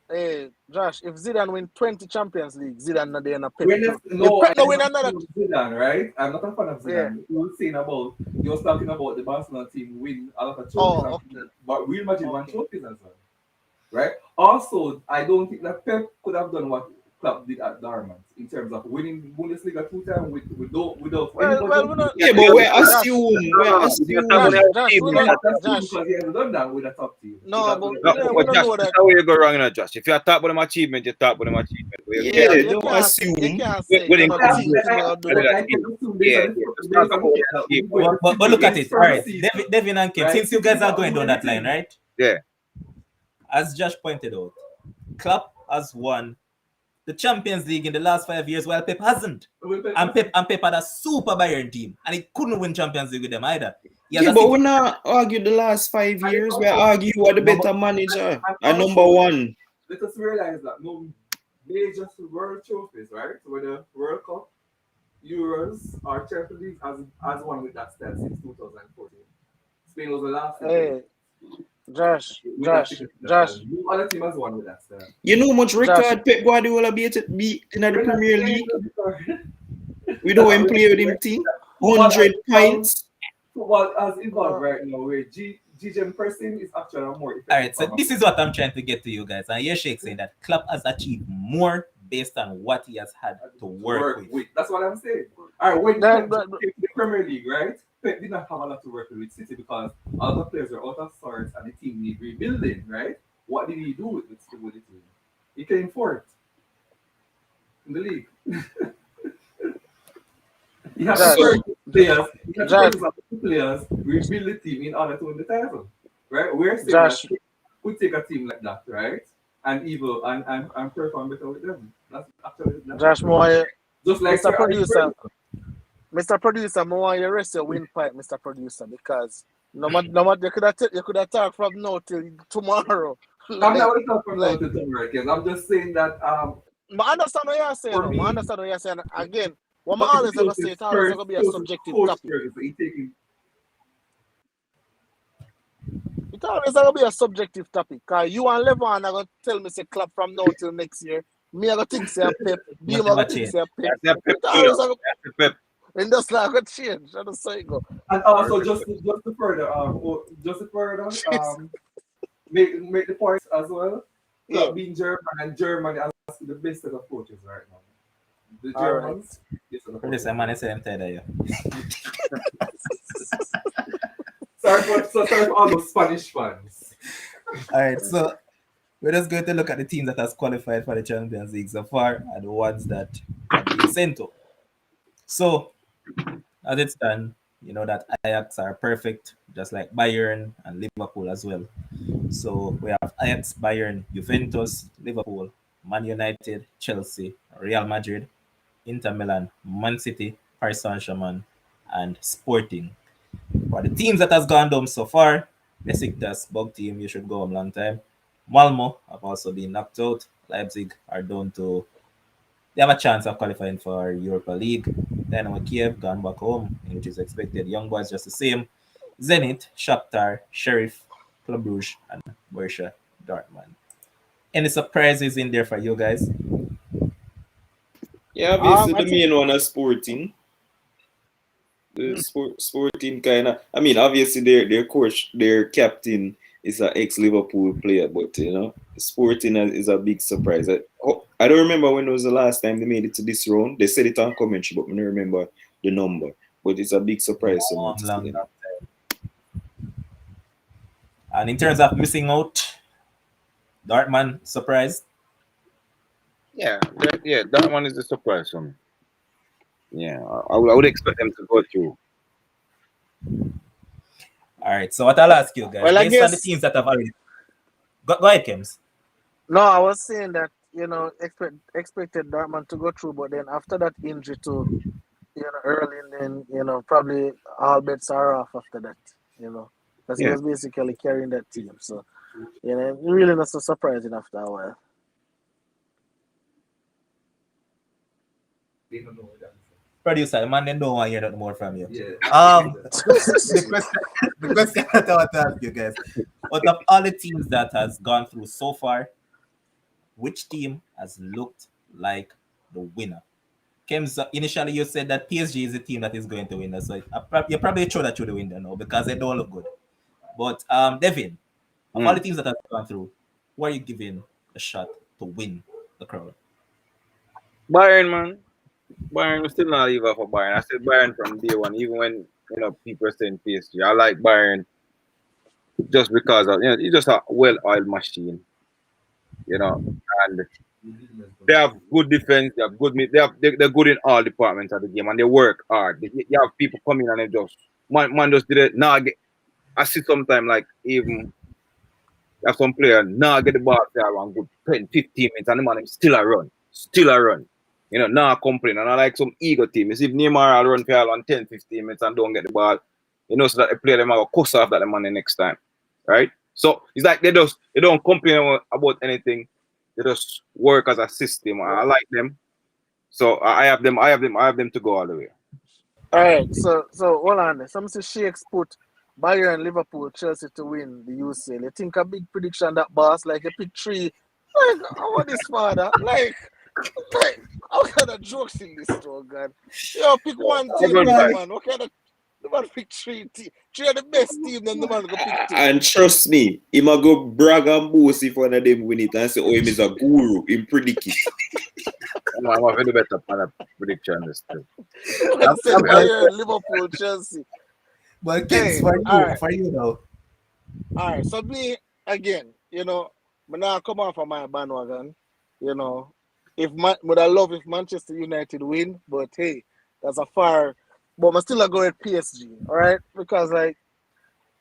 hey, Josh, if Zidane win 20 Champions League, Zidane not there in a Pep When too. If no, Pep no I'm win not a another, fan of Zidane, right? I'm not a fan of yeah. Zidane. You was talking about the Barcelona team win a lot of trophies, Oh, okay, but Real Madrid won okay. trophies as well, right? Also, I don't think that Pep could have done what Klopp did at Dortmund in terms of winning Bundesliga 2 times without any Well, budget. we not, Yeah, but we Josh, assume, we No, no, if you're talking about assume. the Josh, we achievement, not, Yeah, that's true Josh. because he hasn't done that with a top team. No, but no, yeah, we but don't Josh, know that's that. how you go wrong, Josh. If you talk about them achievement, you talk about them achievement. You Yeah, Yeah, can't you don't you assume. can't say when you in not come think you gonna do under that. that I team. can assume Yeah, yeah. Just talk based on about the the fact that we achievement. went But look at it. against All right, first season, Devin and Kim, right? since you City guys are did not going win down that line, anything. right? Yeah. As Josh pointed out, Klopp has won the Champions League in the last 5 years, while Pep hasn't. And Pep had a super Bayern team, and he couldn't win Champions League with them either. He has Yeah, a but City. we not argue the last 5 years. We argue who are the No, better manager And and number also, one. let us realize that no major world trophies, right? So whether World Cup, Euros, or Champions League has won with that style since 2014. Spain was the last team to win Hey, Josh, with that Josh, signature style. Josh, No other team has won with that style. You know how much Josh. record Pep Guardiola beat in the We're not Premier saying League? that We know him play with him team. football has 100 evolved, points. football has evolved Uh, right now where GGM pressing is actually a more All effective right, so form of this is what I'm trying to get to you guys. And you're Shake saying that Klopp has achieved more based on what he has had to work with. That's what I'm saying. All right, when that, Pep that, came to the Premier League, right? Pep did not have a lot to work with City because a lot of players were out of sorts and the team need rebuilding, right? What did he do with the team? He came fourth in the league. He had to Josh, purchase players. He had to Josh, purchase a few players, rebuild the team in order to win the title, right? We're saying that Josh, we take a team like that, right? And evil and perform better with them. That's actually that's Josh, what more, just like Mr. Sir Alex Producer, Ferguson. Mr. Producer, more you rest your windpipe, Mr. Producer, because no matter you could have talked from now till tomorrow. I'm like, not going to talk from now like, to tomorrow, kids. I'm just saying that I understand what you're saying. for No, I me, understand what you're saying. Again, what I but it's always ever say, closest it's always first, gonna be a closest subjective coach topic. Ferguson. He taking It's always gonna be a subjective topic. Cause you and Levon are gonna tell me say clap from now till next year. Me I gonna think say a Pep. Beam I Whatever gonna think change. say a Pep. That's the Pep. It always gonna, That's the Pep. and that's not gonna change. I just say it go. and also just to further make the points as well. Yeah. Being German and Germany has the best set of coaches right now. The All right. Germans, best set of Producer, coaches. man, I say I'm tired of you. Sorry for all those Spanish fans. All right, so we're just going to look at the teams that has qualified for the Champions League so far and the ones that have been sent to. So, as it stands, you know that Ajax are perfect, just like Bayern and Liverpool as well. So we have Ajax, Bayern, Juventus, Liverpool, Man United, Chelsea, Real Madrid, Inter Milan, Man City, Paris Saint-Germain, and Sporting. For the teams that has gone down so far, Besiktas, bug team, you should go home long time. Malmo have also been knocked out. Leipzig are down to they have a chance of qualifying for Europa League. Dynamo Kiev gone back home, which is expected. Young Boys just the same. Zenit, Shakhtar, Sheriff, Club Brugge, and Borussia Dortmund. Any surprises in there for you guys? Yeah, obviously I the think main one is Sporting. The Sporting kind of. I mean, obviously their coach, their captain is an ex-Liverpool player, but Sporting is a big surprise. I don't remember when was the last time they made it to this round. They said it on commentary, but I don't remember the number. But it's a big surprise to me to see them. Long. And in terms of missing out, Dortmund surprised. Yeah, that one is a surprise for me. Yeah, I would expect them to go through. All right, so what I'll ask you guys, well I based on the guess teams that have already go ahead, Kems. no, I was saying that, expected Dortmund to go through, but then after that injury to, early and then, probably all bets are off after that, because he Yeah, was basically carrying that team. So, really not so surprising after a while. They don't know what that is. Producer, the man, they don't want to hear nothing more from you. Yeah. The question that I want to ask you guys, out of all the teams that has gone through so far, which team has looked like the winner? Kems, initially you said that PSG is the team that is going to win. So you're probably sure that you're the winner now because they don't look good. But Devin, of all the teams that have gone through, who are you giving a shot to win the crown? Bayern, man. Bayern, we still not leave off of Bayern. I said Bayern from day one, even when people are saying PSG. I like Bayern just because of it's just a well-oiled machine, and they have good defense, they have good they're good in all departments of the game, and they work hard. You have people coming and they just man just did it. Now I see sometimes like even you have some player now get the ball there around good 10, 15 minutes, and the man still a run. Now complain. And I like some ego team. You see if Neymar will run for all on 10, 15 minutes and don't get the ball, so that the player them have a cuss off that the man the next time. Right? So it's like they don't complain about anything. They just work as a system. I like them. So I have them to go all the way. All right, so hold on. Some say Shakes put Bayern, Liverpool, Chelsea to win the UCL. You think a big prediction that boss like a pick three? Like what is father? Like how kind of jokes in this store, God? Yo, pick one team, man. What kind of the man pick three team? Three of the best team, then the man go pick two. And trust me, he might go brag and boast if one of them win it and say, oh, him is a guru in predict it. I'm a very better prediction this too. I said Bayern, Liverpool, Chelsea. But kids, for you though. All right, so me again, I'm now come off of my bandwagon. Would I love if Manchester United win, but hey, that's a far. But I still go with PSG, all right? Because like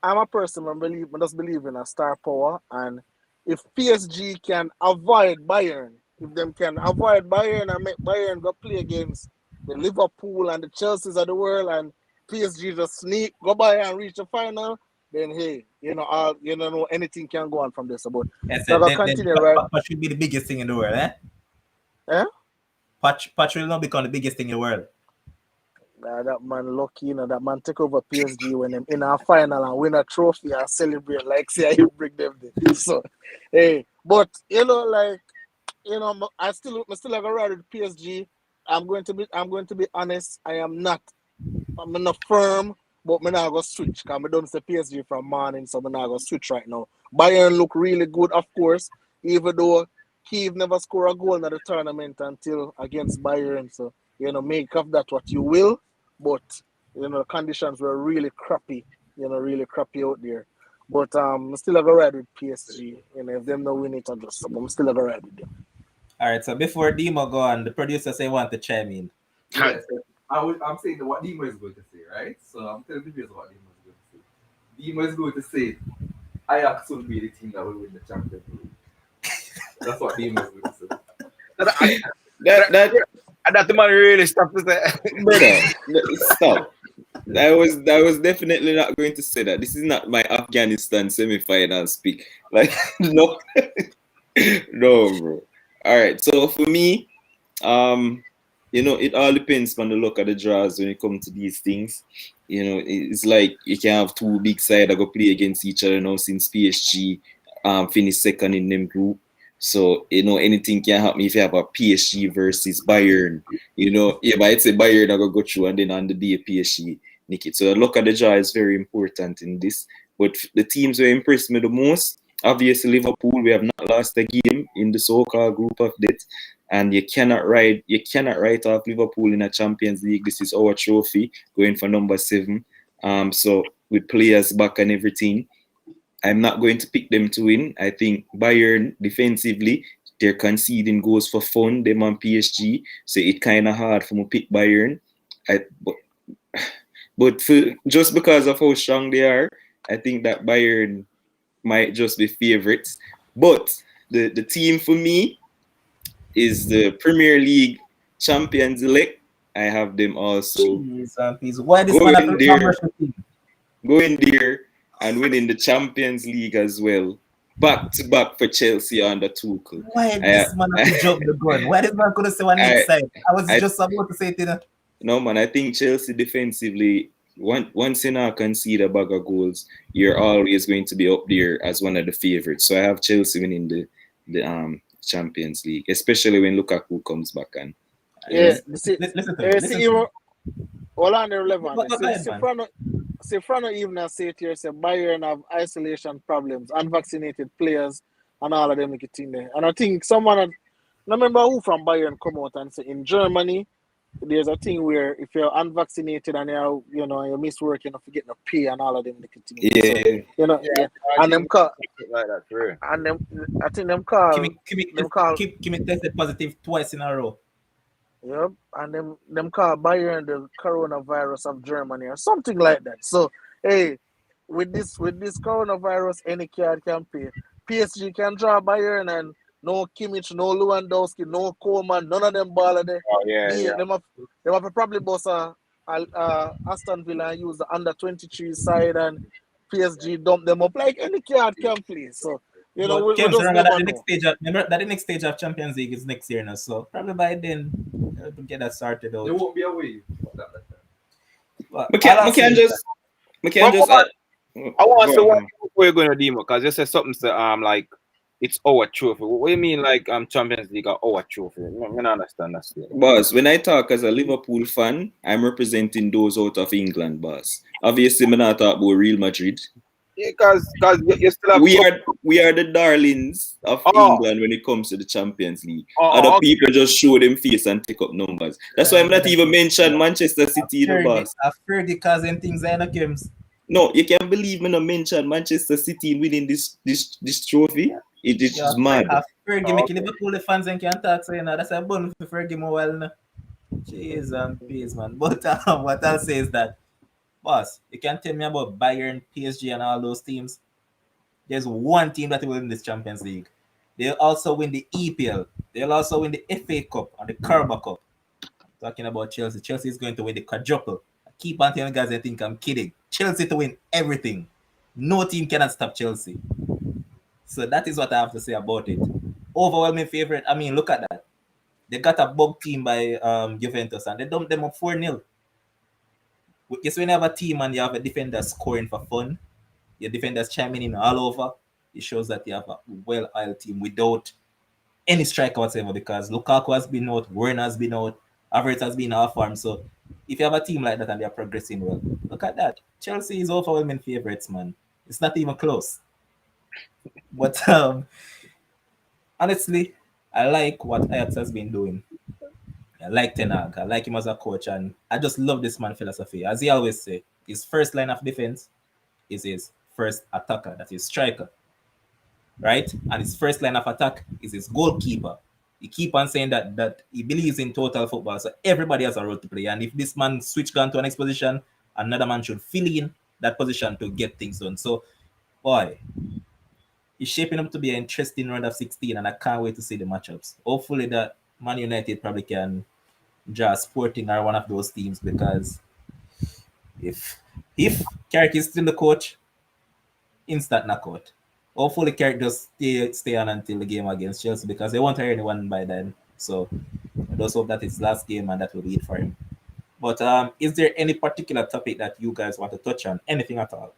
I'm a person I just believe in a star power, and if PSG can avoid Bayern, if them can avoid Bayern and make Bayern go play against the Liverpool and the Chelseas of the world, and PSG just sneak go by and reach the final, then hey, anything can go on from this. But continue, right? Patch will be the biggest thing in the world, eh? Eh? Patch will not become the biggest thing in the world. That man lucky, that man take over PSG when them in our final and win a trophy and celebrate like say you bring them there. So hey, but I still have a ride with PSG. I'm going to be honest. I'm not firm, but I'm not gonna switch because I don't say PSG from morning, so I'm not gonna switch right now. Bayern look really good, of course, even though Kiev never score a goal in the tournament until against Bayern. So make of that what you will, but the conditions were really crappy, really crappy out there. But I'm still have a ride with PSG. If them not win it, I'm still have a ride with them. All right, so before Demo go on, the producer say want to chime in. Yeah, so I'm saying what Demo is going to say, right? So I'm telling the viewers what Demo is going to say. Demo is going to say Ajax will be the team that will win the Champions League. That's what Demo is going to say. That the man really stopped to say. Brother, stop. I was definitely not going to say that. This is not my Afghanistan semi-final speak. Like no, no, bro. All right. So for me, it all depends on the luck of the draws when it comes to these things. It's like you can have two big sides that go play against each other now since PSG finished second in them group. So, anything can happen if you have a PSG versus Bayern. You might say Bayern are going to go through and then on the day PSG nick it. So, the luck of the draw is very important in this. But the teams that impressed me the most, obviously Liverpool, we have not lost a game in the so-called group of death. And you cannot write off Liverpool in a Champions League. This is our trophy, going for number 7. So, with players back and everything, I'm not going to pick them to win. I think Bayern defensively, they're conceding goals for fun, them on PSG. So it's kind of hard for me to pick Bayern. But just because of how strong they are, I think that Bayern might just be favorites. But the team for me is the Premier League champions elect. I have them also. Why this going there and winning the Champions League as well. back to back for Chelsea under Tuchel. Why this man have to jump the gun? Why this man couldn't say one next side? I was just about to say it, you know. No, man, I think Chelsea defensively, once you not concede a bag of goals, you're always going to be up there as one of the favorites. So I have Chelsea winning the Champions League, especially when Lukaku comes back. And Yeah, Listen to me. see, Listen to me. all on the relevant. Go ahead, man. See, Frano even say it here, say Bayern have isolation problems, unvaccinated players, and all of them like it in there. And I think someone, I remember who from Bayern come out and say in Germany, there's a thing where if you're unvaccinated and you miss work, you forget to pay and all of them like it in there. So, yeah, and them call, like that, for real. and them, I think them call, Kimi tested positive twice in a row. yep, and them call Bayern the coronavirus of Germany or something like that. So hey, with this coronavirus, any card can pay. PSG can draw Bayern and no Kimmich, no Lewandowski, no Coleman, none of them baller there. Oh yeah. Them have probably boss Aston Villa and use the under 23 side and PSG dump them up like any card can play. So we But just remember that never the know. next stage of Champions League is next year now. So probably by then we'll get that sorted out. There won't be a wave. But we can just I want to say one thing before you're going to Demo, because you said something to like it's our trophy. What do you mean like Champions League are our trophy? I don't understand that still. boss, when I talk as a Liverpool fan, I'm representing those out of England, boss. Obviously, I'm not talking about Real Madrid. Yeah, because you still have We are the darlings of England when it comes to the Champions League. Other people just show them face and take up numbers. That's why I'm not even mention Manchester City, the boss. I've heard the cousin things in the games. No, you can't believe me not mention Manchester City winning this trophy. It is mad. I've heard you making Liverpool fans and can't talk, so that's a bun for Fergie more well. No? Jeez and peace, man. But what I'll say is that, boss, you can tell me about Bayern, PSG, and all those teams. There's one team that will win this Champions League. They'll also win the EPL. They'll also win the FA Cup and the Carabao Cup. I'm talking about Chelsea. Chelsea is going to win the quadruple. I keep on telling you guys I think I'm kidding. Chelsea to win everything. No team cannot stop Chelsea. So that is what I have to say about it. Overwhelming favorite. I mean, look at that. They got a bug team by Juventus and they dumped them up 4-0. Guess when you have a team and you have a defender scoring for fun, your defenders chiming in all over, it shows that you have a well-oiled team without any striker whatsoever, because Lukaku has been out, Werner has been out, Havertz has been off form. So if you have a team like that and they're progressing well, look at that. Chelsea is overwhelming favorites, man. It's not even close. But honestly, I like what Ajax has been doing. I like Ten Hag. I like him as a coach, and I just love this man's philosophy. As he always say, his first line of defense is his first attacker, that is striker, right? And his first line of attack is his goalkeeper. He keep on saying that he believes in total football, so everybody has a role to play. And if this man switch gun to an next position, another man should fill in that position to get things done. So, boy, it's shaping up to be an interesting round of 16, and I can't wait to see the matchups. Hopefully that Man United probably can draw Sporting or one of those teams, because if Carrick is still the coach, instant knockout. Hopefully Carrick just stay on until the game against Chelsea, because they won't hire anyone by then. So I just hope that it's last game and that will be it for him. But is there any particular topic that you guys want to touch on? Anything at all?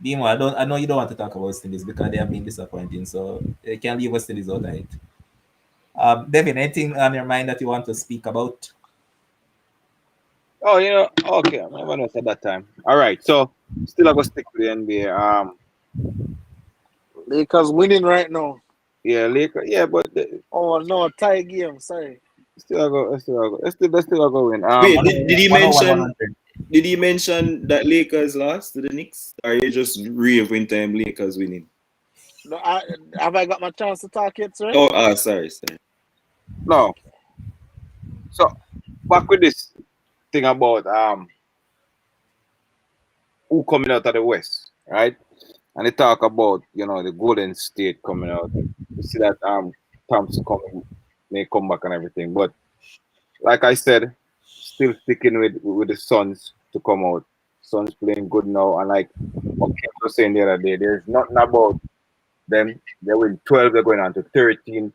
Dimo, I know you don't want to talk about West Indies because they have been disappointing, so you can leave West Indies out of it. Devin, anything on your mind that you want to speak about? Oh, okay. I never know at that time. All right, so still I go stick to the NBA. Lakers winning right now. Yeah, Lakers. Yeah, but Oh no, tie game. Sorry. still I go. Let's still go win. Wait, did he mention that Lakers lost to the Knicks? Or you just rave when time Lakers winning? No, have I got my chance to talk yet, sir? Oh, sorry. No. So back with this thing about who coming out of the West, right? And they talk about the Golden State coming out. You see that Thompson may come back and everything, but like I said, still sticking with the Suns to come out. Suns playing good now, and like what Kim was saying the other day, there's nothing about them. They win 12, they're going on to 13.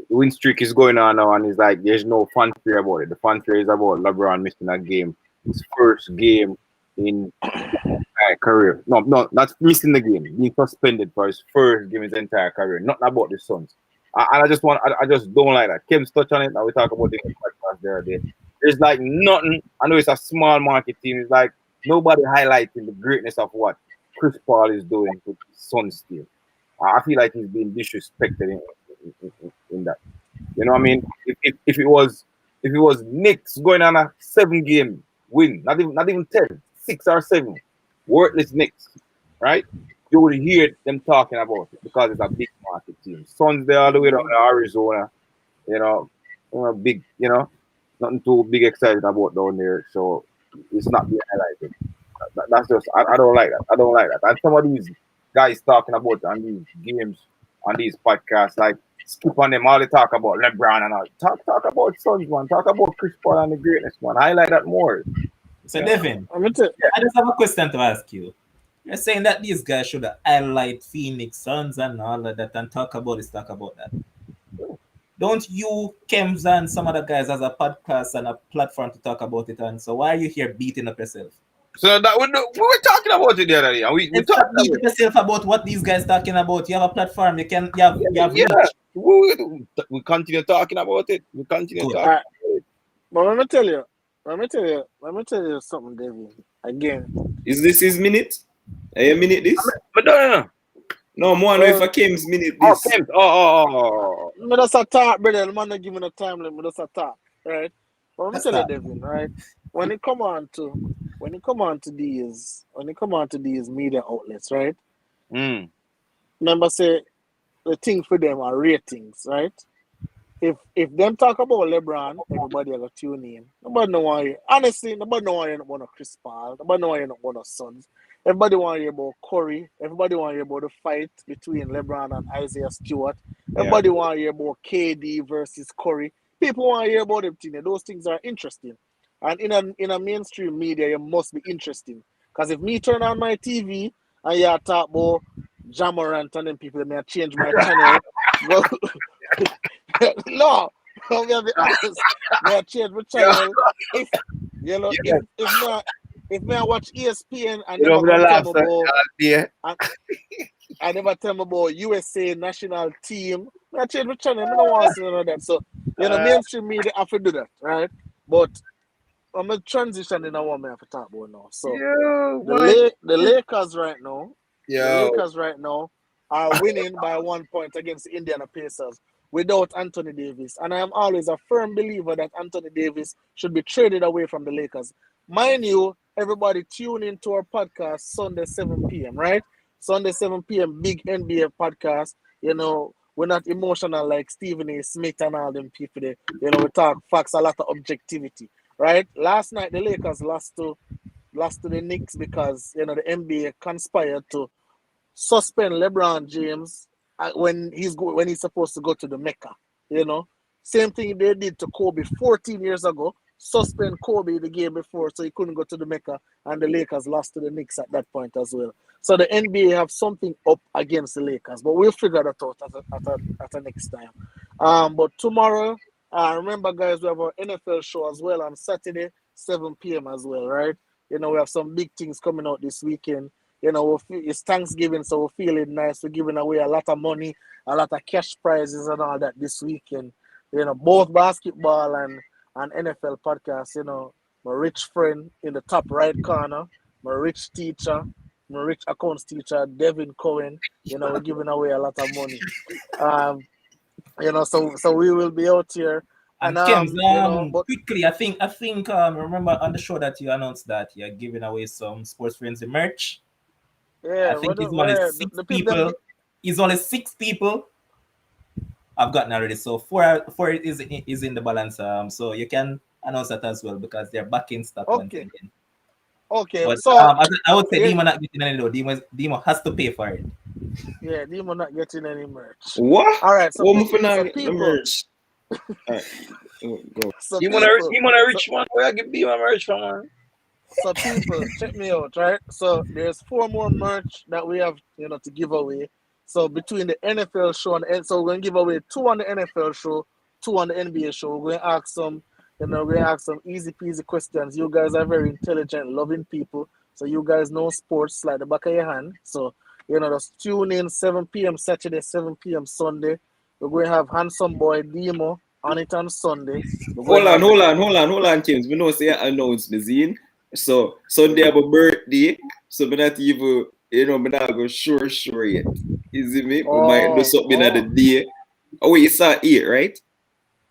The win streak is going on now, and it's like there's no fanfare about it. The fanfare is about LeBron missing a game, his first game in career. No, not missing the game, being suspended for his first game in his entire career. Nothing about the Suns. And I just don't like that. Kim's touch on it. Now we talk about the podcast the other day. There's like nothing. I know it's a small market team. It's like nobody highlighting the greatness of what Chris Paul is doing to his Suns team. I feel like he's being disrespected in that. You know what I mean? If it was Knicks going on a 7-game win, not even 10, 6 or 7, worthless Knicks, right? You would hear them talking about it because it's a big market team. Suns there all the way down to Arizona, big, nothing too big excited about down there. So it's not being highlighted. That's just I don't like that. I don't like that. And some of these guys talking about on these games, on these podcasts, like skip on them. All they talk about LeBron and all. Talk about Suns, man. Talk about Chris Paul and the greatness, man. Highlight that more. So Devin, I just have a question to ask you. You're saying that these guys should highlight Phoenix Suns and all of that and talk about that. Don't you, Kems, and some other guys as a podcast and a platform to talk about it? And so why are you here beating up yourself? So that we were talking about it the other day. We talked beating up yourself about what these guys talking about. You have a platform. You have reach. We continue talking about it. We continue talking about it. But let me tell you something, David. Again. Is this his minute? A minute this? But no. No, more than if I Kim's minute this. Kim's. Oh. Me just a talk, brother. The man not give me no time limit. Me just a talk, right? But let me tell you, Devin, right? When it come on to these media outlets, right? Remember, say the thing for them are ratings, right? If them talk about LeBron, everybody will tune in. Nobody know why. Honestly, nobody know why you're not one of Chris Paul. Nobody know why you're not one of Suns. Everybody want to hear about Curry. Everybody want to hear about the fight between LeBron and Isaiah Stewart. Everybody want to hear about KD versus Curry. People want to hear about them things. Those things are interesting. And in a mainstream media, you must be interesting. Because if me turn on my TV and you talk about Jamorant and them people, may I change my channel. No, I'm gonna be honest. May I change my channel if I watch ESPN and I never tell me about USA national team, I change my channel. I don't want to see none of that. So mainstream media have to do that, right? But I'm a transition in a one I have to talk about now. So the Lakers right now are winning by 1 point against the Indiana Pacers without Anthony Davis. And I am always a firm believer that Anthony Davis should be traded away from the Lakers. Mind you, everybody tune into our podcast Sunday 7 p.m., right? Sunday 7 p.m., big NBA podcast. We're not emotional like Stephen A. Smith and all them people there. We talk facts, a lot of objectivity, right? Last night, the Lakers lost to the Knicks because, the NBA conspired to suspend LeBron James when he's supposed to go to the Mecca, Same thing they did to Kobe 14 years ago. Suspend Kobe the game before so he couldn't go to the Mecca, and the Lakers lost to the Knicks at that point as well. So the NBA have something up against the Lakers, but we'll figure that out at a next time. But tomorrow, remember guys, we have our NFL show as well on Saturday, 7 p.m. as well, right? We have some big things coming out this weekend. It's Thanksgiving, so we're feeling nice. We're giving away a lot of money, a lot of cash prizes and all that this weekend. Both basketball and NFL podcast, my rich friend in the top right corner, my rich teacher, my rich accounts teacher, Devin Cohen, we're giving away a lot of money. So we will be out here. And Kems, quickly, I think remember on the show that you announced that you're giving away some Sports Frenzy merch. Yeah, I think it's only 6 people. It's only 6 people. I've gotten already, so four is in the balance. So you can announce that as well because they're back in stock. Okay. But, so I would say Demo not getting any though. Demo has to pay for it. Yeah, Demo not getting any merch. What? All right. So people, merch. All right. Go. So you want a rich one? Where I give Demo merch from? So people, check me out, right? So there's 4 more merch that we have, to give away. So between the NFL show so we're gonna give away 2 on the NFL show, 2 on the NBA show. We're gonna ask some easy peasy questions. You guys are very intelligent, loving people. So you guys know sports like the back of your hand. So just tune in 7 p.m. Saturday, 7 p.m. Sunday. We're going to have handsome boy Demo on it on Sunday. We're going Hold on, James. We know say announce me zine. So Sunday have a birthday. So me not even, me not go sure yet. Is it me? We might do something at the day. Oh wait, it's at 8, right?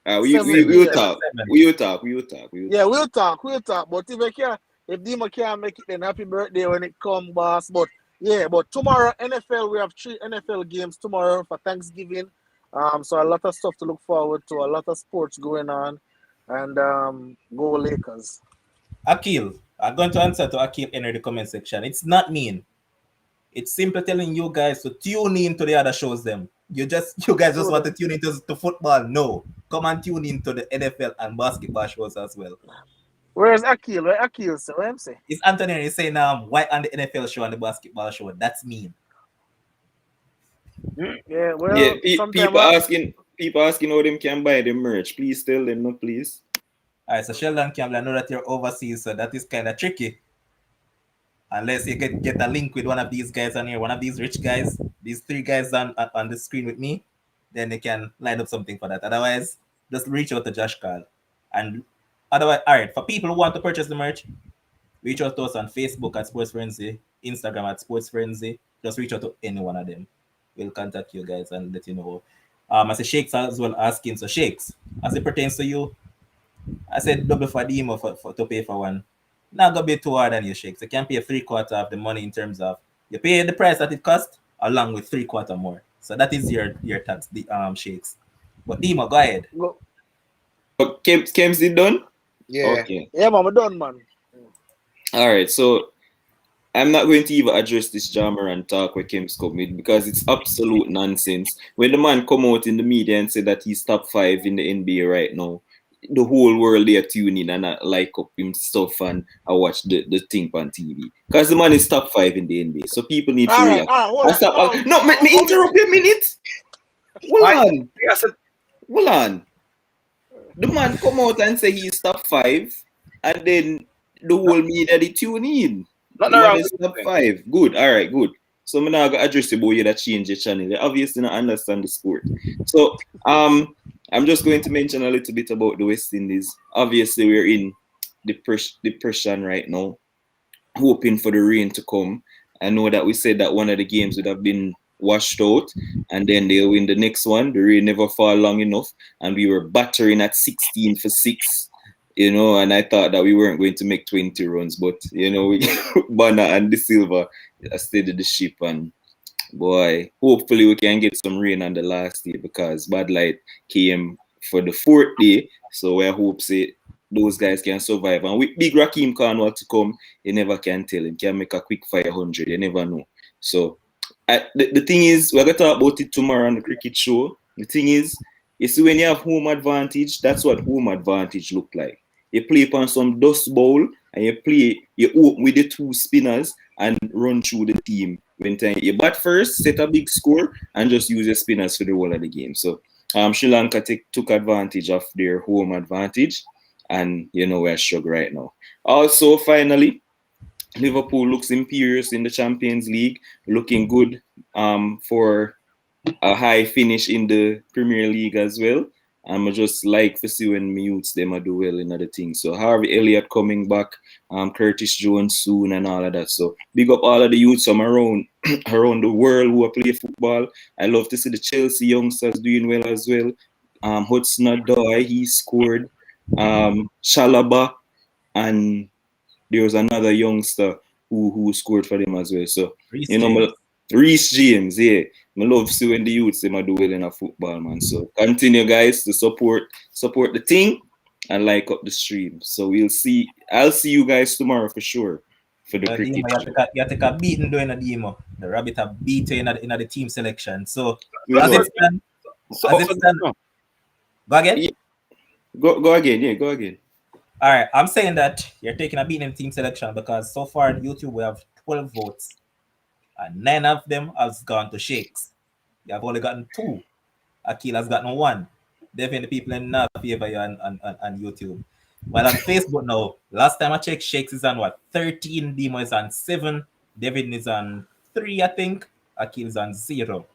We'll talk. We'll talk. Yeah, we'll talk. But if Demo can't make it, then happy birthday when it comes, boss. But tomorrow NFL, we have 3 NFL games tomorrow for Thanksgiving. So a lot of stuff to look forward to, a lot of sports going on, and go Lakers. Akil, I'm going to answer to Akil in the comment section. It's not mean. It's simply telling you guys to tune in to the other shows. You guys just want to tune into to football. No, come and tune into the NFL and basketball shows as well. Where's Akil? Where Akil say? What I'm saying? It's Anthony. He's saying why on the NFL show and the basketball show? That's mean. Yeah, well, yeah. People asking how them can buy the merch. Please tell them, no, please. All right, so Sheldon Campbell, I know that you're overseas, so that is kind of tricky. Unless you get a link with one of these guys on here, one of these rich guys, these 3 guys on the screen with me, then they can line up something for that. Otherwise, just reach out to Josh Carl. And otherwise, all right, for people who want to purchase the merch, reach out to us on Facebook at Sports Frenzy, Instagram at Sports Frenzy. Just reach out to any one of them. We'll contact you guys and let you know. I said Shakes as well asking. So Shakes, as it pertains to you, I said double for Demo for to pay for one. Not gonna be too hard on you, Shakes. You can pay 3/4 of the money in terms of you pay the price that it cost along with 3/4 more. So that is your tax, the Shakes. But Demo, go ahead. Go. Kems it done? Yeah. Okay. Yeah, man, we're done, man. All right, so I'm not going to even address this drama and talk with Kems come with because it's absolute nonsense. When the man come out in the media and say that he's top 5 in the NBA right now, the whole world they are tuning in and I like up him stuff and I watch the thing on TV. Because the man is top 5 in the NBA. So people need to react. No, let me interrupt you a minute. Hold on. The man come out and say he's top 5 and then the whole media they tune in. Not around top 5. Good. All right, good. So I'm not gonna address the boy that change the channel. They obviously not understand the sport. So I'm just going to mention a little bit about the West Indies. Obviously, we're in depression right now, hoping for the rain to come. I know that we said that one of the games would have been washed out, and then they'll win the next one. The rain never fall long enough, and we were battering at 16 for 6. And I thought that we weren't going to make 20 runs, but we Banner and De Silva steadied the ship, and boy, hopefully we can get some rain on the last day because bad light came for the 4th day. So I hope say those guys can survive. And with big Raheem Khan want to come, you never can tell him. Can make a quick fire 100. You never know. So the thing is, we're going to talk about it tomorrow on the cricket show. The thing is, you see when you have home advantage, that's what home advantage look like. You play upon some dust bowl and you open with the 2 spinners and run through the team. When you bat first, set a big score, and just use your spinners for the whole of the game. So Sri Lanka took advantage of their home advantage, and we're struggling right now. Also, finally, Liverpool looks imperious in the Champions League, looking good for a high finish in the Premier League as well. I'm just like to see when my youths them do well in other things. So Harvey Elliott coming back, Curtis Jones soon and all of that. So big up all of the youths from around the world who play football. I love to see the Chelsea youngsters doing well as well. Hudson-Odoi, he scored. Chalaba, and there was another youngster who scored for them as well. So Reece James, yeah. I love to see when the youths them do well in a football, man. So continue, guys, to support the thing and like up the stream. So I'll see you guys tomorrow for sure for the cricket. You take a beating doing a demo. The Rabbit have beat you in the team selection. So as it stand, go again. Go again, yeah, go again. All right, I'm saying that you're taking a beating in team selection because so far on YouTube we have 12 votes and 9 of them has gone to Shakes. You have only gotten 2. Akil has gotten 1. Definitely people in not favor you on YouTube. While on Facebook now, last time I checked, Shakes is on what? 13, Demo is on 7, David is on 3, I think. Akil is on 0.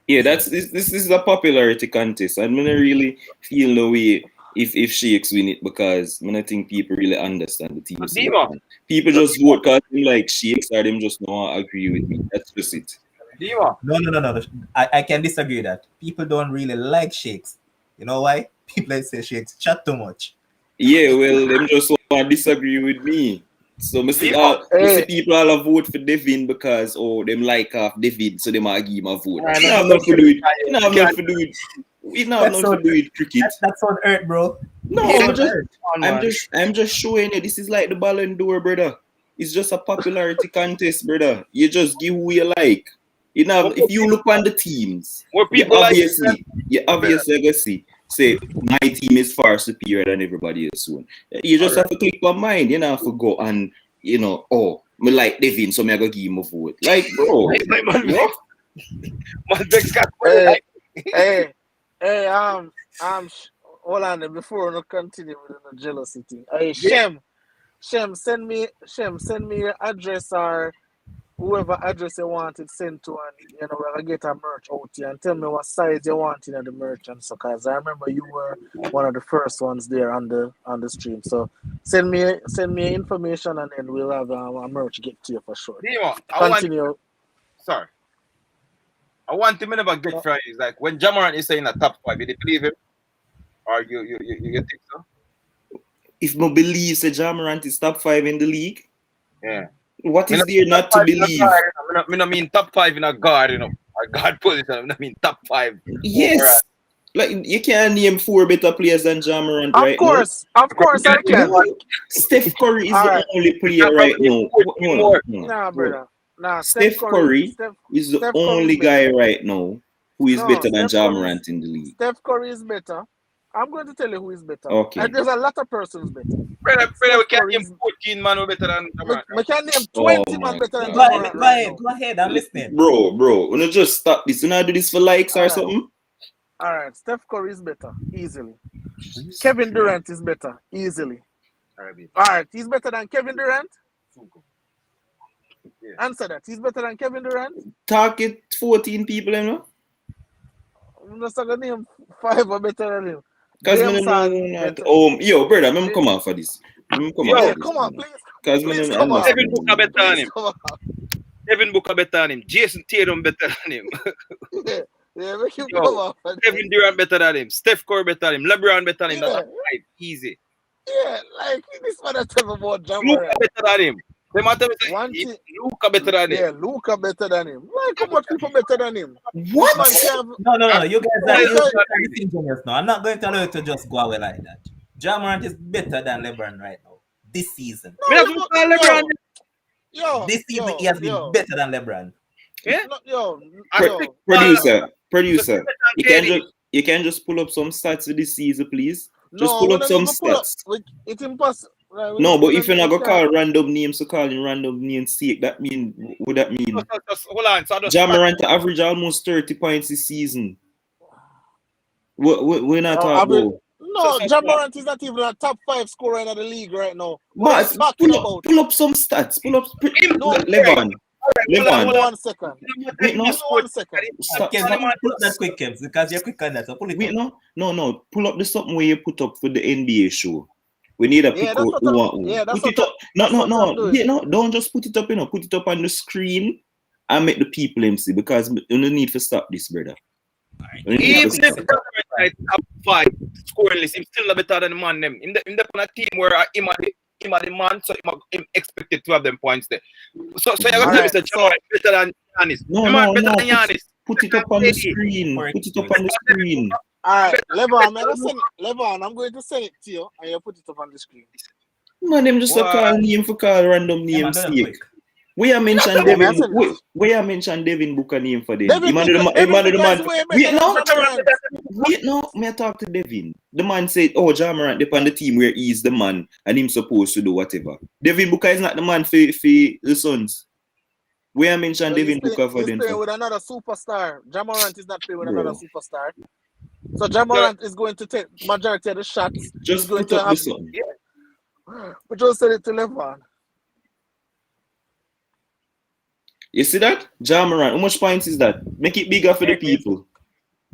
Yeah, So, this is a popularity contest. I'm gonna really feel no way if Shakes win it because I think people really understand the team Dima, selection. People just vote because they like Shakes or them just don't agree with me. That's just it. Dima. no. I can disagree that. People don't really like Shakes. You know why? People say Shakes chat too much. Yeah, well, them just want to disagree with me. So I see, Dima. I see Hey, people all vote for Devin because them like Devin, so they might give him a vote. I It know don't have you nothing to do with. It don't have can't. nothing to do with. It don't have That's nothing so to do with cricket. that's on earth, bro. No, That's Yeah, on earth. man. I'm just showing you. This is like the Ballon d'Or, brother. It's just a popularity contest, brother. You just give who you like. You know, if you look on the teams, More people like you obviously gonna see. Say my team is far superior than everybody else one. You just have to click on mine. You know, have to go and oh, me like Devin, so me I go give him a vote. Like, bro, man. Man, Vex got hey, hey, hey, hold on there, before we continue with the jealousy thing. Hey, Shem, send me your address or whoever address you want it sent to, and we're gonna get a merch out here and tell me what size you want in the merch and so. Cause I remember you were one of the first ones there on the stream. So send me information and then we'll have a merch get to you for sure. Dima, Continue. sorry. I want him to never get No, fried. It's like when Jamaran is saying a top 5, you believe him? Or you think so? if no believe the Jamarant is top 5 in the league, Yeah. what Me is not there top not to 5 in a believe? guard. Me not mean top 5 in a guard, or guard position. I mean top 5 overall. Yes. Like you can't name 4 better players than Jamarant of right now. course, of course I can. No, Steph Curry is All the right. only You player can right probably now. 14 Hold on, more. hold on, Nah, hold on. brother. Nah, Steph Curry is the Steph Curry is only better. guy right now who is No, better than Jamarant in the league. Steph Curry is better. I'm going to tell you who is better. Okay. And there's a lot of persons better. Brother, we Steph can't Curry name is. 14 man who better than Jamaran. I can name Oh 20 man my better than Go god. ahead, Jamorant right now. go ahead. I'm listening. Bro, wanna just stop this. You know do this for likes All or right. something? All right. Steph Curry is better. Easily. Kevin Durant is better. Easily. All right. He's better than Kevin Durant. Yeah. Answer that. He's better than Kevin Durant. Target 14 people, you know? I'm just going to name 5 are better than him. Cause James me no Harden know. better. Yo, brother, me Ja- come on for this. Me come on Yo, for Yeah, this. come on, please. Cause me Please no come on. Devin Booker understand. better than Please him. come on. Devin Booker better than him. Jason Tatum better than him. Yeah, make him Yo, come on. Kevin Durant better than him. Steph Curry better than him. LeBron better than him. That's Yeah, a 5. Easy. yeah, like this man that tell me about Luca Jamorant. better than him. They might tell me say, One thing, Luca better than him. yeah, Luca better than him. Like how much people better than him? What? This man can't. No. You guys are Like, disingenuous now. I'm not going to allow you to just go away like that. Jamorant is better than LeBron right now. This season. Me no, not gonna call LeBron. This season he has been better than LeBron. Yeah? yo, Producer, you KD. can just pull up some stats for this season, please. Just no, pull we up don't some even pull up. stats. It's impossible. Like, No, but we if you're not we gonna can't. call random names, so calling random names sake, that mean what that mean? Just hold on. So I just Jamarant average almost 30 points this season. We're not I talking will, about. no, Jamorant is not even a top 5 scorer in the league right now. What are you But talking about? pull up some stats. Pull up No, Levon. give me Levon. 1 second. Wait, no. Give me 1 second. Stop. Kev, pull up that quick, Kev, because you're quick on that. So pull it Wait, up. no. Pull up the something where you put up for the NBA show. We need a pick Yeah, that's out what who I'm. want who. Yeah, that's Put it what. up. That's what I'm No. doing. Wait, no. Don't just put it up. Put it up on the screen and make the people them see because you don't need to stop this, brother. You need even to if stop. like top 5 scoring list, him still better than the man them. In the on a team where him are the man, so him expected to have them points there. So you're gonna tell me Alright, that Jamal is better than Giannis. No. Jamal better than Giannis. Put it up on the screen. Put it up on the screen. Alright, Levon, I'm going to send it to you and you put it up on the screen. Man, them just a What? call name for call random Yeah, man, name do that sake. quick. We are mentioned Yeah, man, Devin. I said this. We are mentioned Devin Booker name for them. Devin Booker is way Wait, better no, than Ja Morant. wait, no. May I talk to Devin? The man said, "Oh, Ja Morant, they on the team where he's the man and him supposed to do whatever." Devin Booker is not the man for the Suns. We are mentioned Well, Devin Booker for he's them. playing with another superstar. Ja Morant is not playing with Bro. another superstar. So Ja Morant is going to take majority of the shots. Just He's going put to up have. the Sun. We just said it to Levon. You see that? Ja Morant, how much points is that? Make it bigger for the people.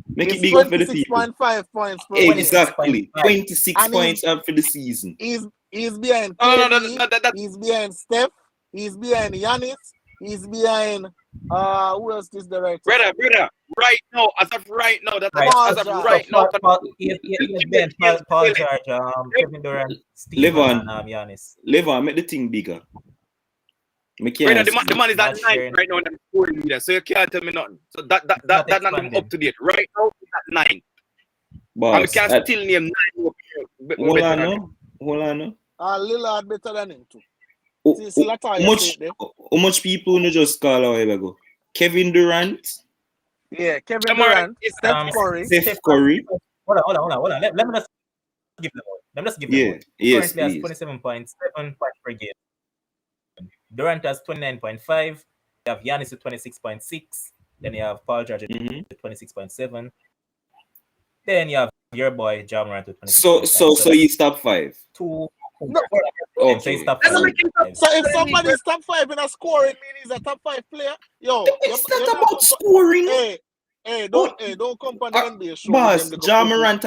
Make it It's bigger for the people. 26.5 points per game. Exactly. 26 And points up for the season. He's behind No, KD, he's behind Steph, he's behind Giannis, he's behind who else is the right? Brother, right now, as of right now, Paul George, Kevin Durant, Steve, and Giannis. Levon, make the thing bigger. Brother, the man is at 9 right now in the scoring leader, so you can't tell me nothing. So that not up to date. Right now, he's at 9. Boss, and we can still name 9 Hold on, no. Lillard better than him too. How much people you just call a while ago? Kevin Durant? Yeah, Kevin Durant, Steph Curry. Hold on. Let me just give them all. Yes, currently has 27 points, 7 points per game. Durant has 29.5. You have Giannis at 26.6. Then you have Paul George at 26.7. Then you have your boy Ja Morant at 26.5. So he's top 5. No. Okay. So he's top 5. So if somebody's top 5 in a scoring, mean he's a top 5 player. Yo, it's not about scoring. Don't come on the NBA show. Boss, Ja Morant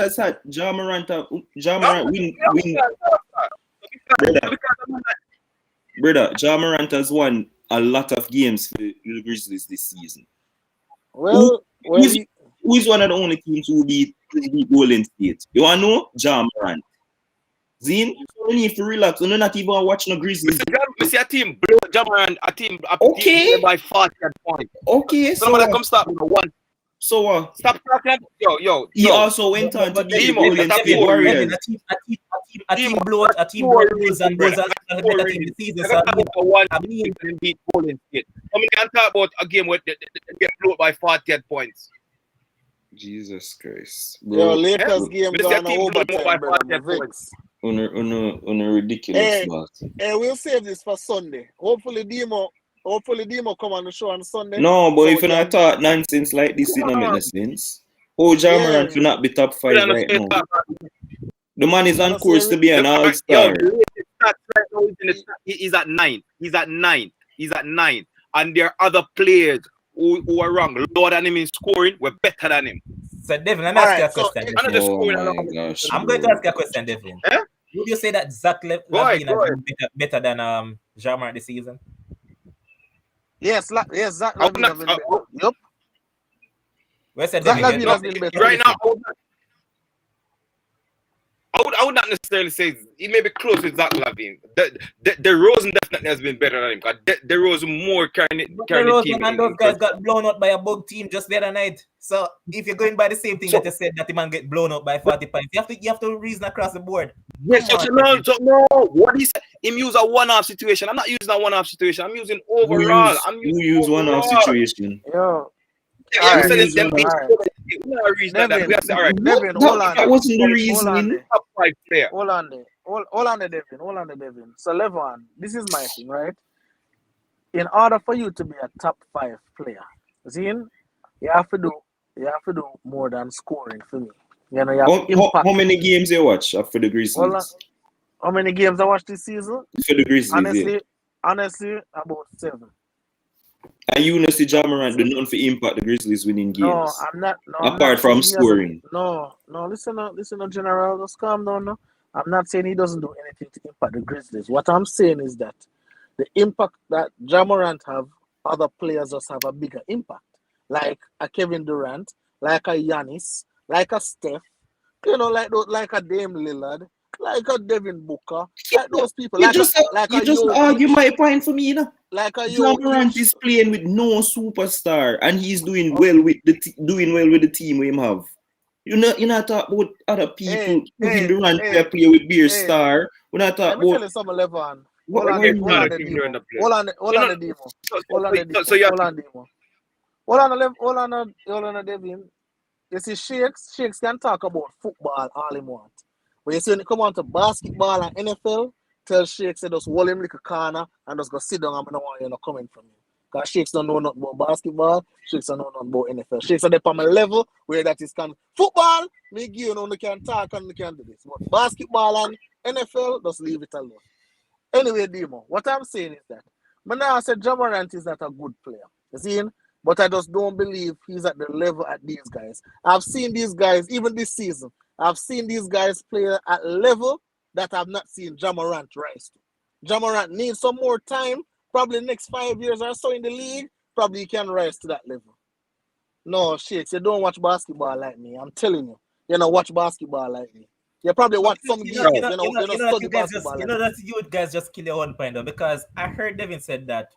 win. Brother, Ja Morant has won a lot of games for the Grizzlies this season. Who is one of the only teams who beat Golden State? You want to know? Ja Morant. Zine, you need to relax. You're not even watching the Grizzlies. We see a team blow Ja Morant, a team by 40 points. Okay, so somebody come start with one. So what? Stop talking. Yo. He also went on to be the Golden State Warriors. A team blows and goes as a better team this season. So I mean, beat Golden State. I mean, can talk about a game where they get blown by 40 points. Jesus Christ, bro. Yo, Lakers game gone overtime, brother. On a ridiculous spot. Hey, we'll save this for Sunday. Hopefully Demo come on the show on Sunday. No, but if you not talk nonsense like this, it don't make no sense. Ja Morant will not be top 5 right now. The man is on course to be an all-star. He's at 9. And there are other players who are wrong. Lower than him in scoring, we're better than him. So, Devin, let me ask you a question. I'm going to ask you a question, Devin. Would you say that Zach Lavine has been better than Ja Morant this season? Yes, Zach Lavine has been better. Yup. Where's Zach Lavine has been better. Right now, I would not necessarily say he may be close with Zach Lavine. The Rosen definitely has been better than him. Because the Rosen more carrying the team. And those guys got blown out by a bug team just the other night. So if you're going by the same thing that you said that the man get blown out by 40 points, you have to reason across the board. Yes, no. What he said, him use a one-off situation. I'm not using a one-off situation. I'm using overall. You use one-off situation. Yo. Devin, that wasn't the reason. Hold on, Devin. So, Levon, this is my thing, right? In order for you to be a top 5 player, you have to do more than scoring for me. You know, you have impact. How many games you watch for the Grizzlies? How many games I watched this season? For the Grizzlies, honestly, about 7. And you know, see Ja Morant do nothing for impact the Grizzlies winning games. No, I'm not. No, apart from scoring. No. Listen, General, just calm down. No, I'm not saying he doesn't do anything to impact the Grizzlies. What I'm saying is that the impact that Ja Morant have, other players just have a bigger impact. Like a Kevin Durant, like a Giannis, like a Steph, like a Dame Lillard, like a Devin Booker, like those people. You just argue my point for me, you know. Like a Ja Morant is playing with no superstar, and he's doing well with the team we have. You not talk about other people. Kevin Durant play with Beer Star. We not talk about. Let me tell you something, Levon. Hold on, Okay, hold on, the team demo. during the play. Hold on, hold No, on, no, the demo. So, Hold on, the demo. so you have Hold on, demo. Hold on, Devin. You see, Shakes can talk about football all he want. When you see when it come on to basketball and NFL, tell Shakes to just hold him like a corner and just go sit down and I don't want you to comment from him. Because Shakes don't know nothing about basketball, Shakes don't know nothing about NFL. Shakes are there on a level where that is can football, me give you know you can talk and you can do this. But basketball and NFL, just leave it alone. Anyway, Demo, what I'm saying is that I said Ja Morant is not a good player. You see? But I just don't believe he's at the level at these guys. I've seen these guys, even this season, I've seen these guys play at a level that I've not seen Ja Morant rise to. Ja Morant needs some more time, probably next 5 years or so in the league, probably he can rise to that level. No, Shakes, you don't watch basketball like me. I'm telling you. You don't watch basketball like me. You probably watch some games. You know, study basketball. You know that you guys just kill your own point though, because I heard Devin said that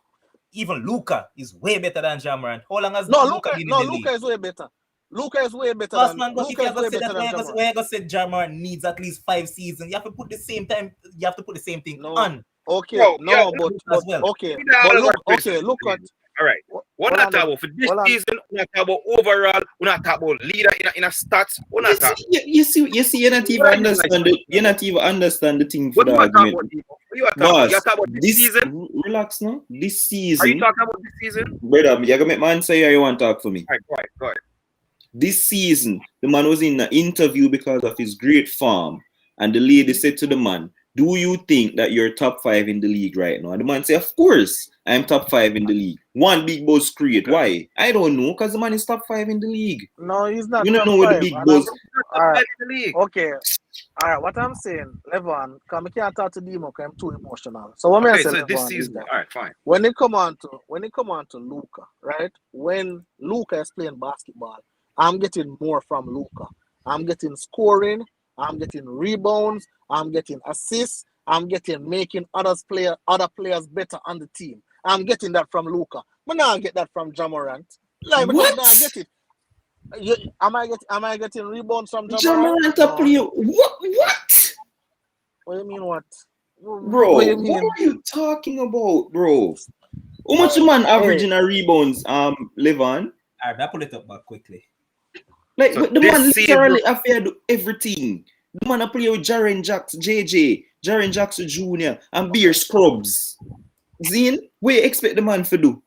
even Luka is way better than Ja Morant. How long has Luka been in the league? Luka is way better. Luka is way better Boss than man, but if Luka you is go way say better that, than Ja Morant. where you go say Ja Morant needs at least 5 seasons, you have to put the same time. You have to put the same thing on. Okay, No, no, yeah, but as well. okay, but look at. All right. We're not talking about for this season. We're not talking about overall. We're not talking about leader in a stats. We're not talking. You see, you're not even understand it. You're not even understand the thing for What the you are talking argument. about? What you are talking about? You're Boss, talking about this season. relax now. This Are season, you talking about this season? brother, you're gonna make man say you want to talk for me. All right, go ahead. This season, the man was in an interview because of his great form, and the lady said to the man, "Do you think that you're top 5 in the league right now?" And the man said, "Of course, I'm top 5 in the league." One big boss create. Why? I don't know, because the man is top 5 in the league. No, he's not. You don't top know where the 5, big and boss. all right. In the league. Okay. All right, what I'm saying, Levon, because I can't talk to Demo because I'm too emotional. So what I say, So Levon, this is season, that all right, fine. when it come on to Luka, right? When Luka is playing basketball, I'm getting more from Luka. I'm getting scoring, I'm getting rebounds, I'm getting assists, I'm getting making other players better on the team. I'm getting that from Luka. But now I get that from Ja Morant. Like, What? now I get it. Am I getting rebounds from Ja Ja Morant? Morant No. play. What? What do you mean what? Bro, What do you mean? what are you talking about, bro? How much the man averaging a rebounds, Levon? Alright, I pull it up back quickly. Like, So but the this man season- literally affair do everything. The man a play with Jaren Jackson, Jaren Jackson Jr. and Beer Scrubs. Zine, what you expect the man to do?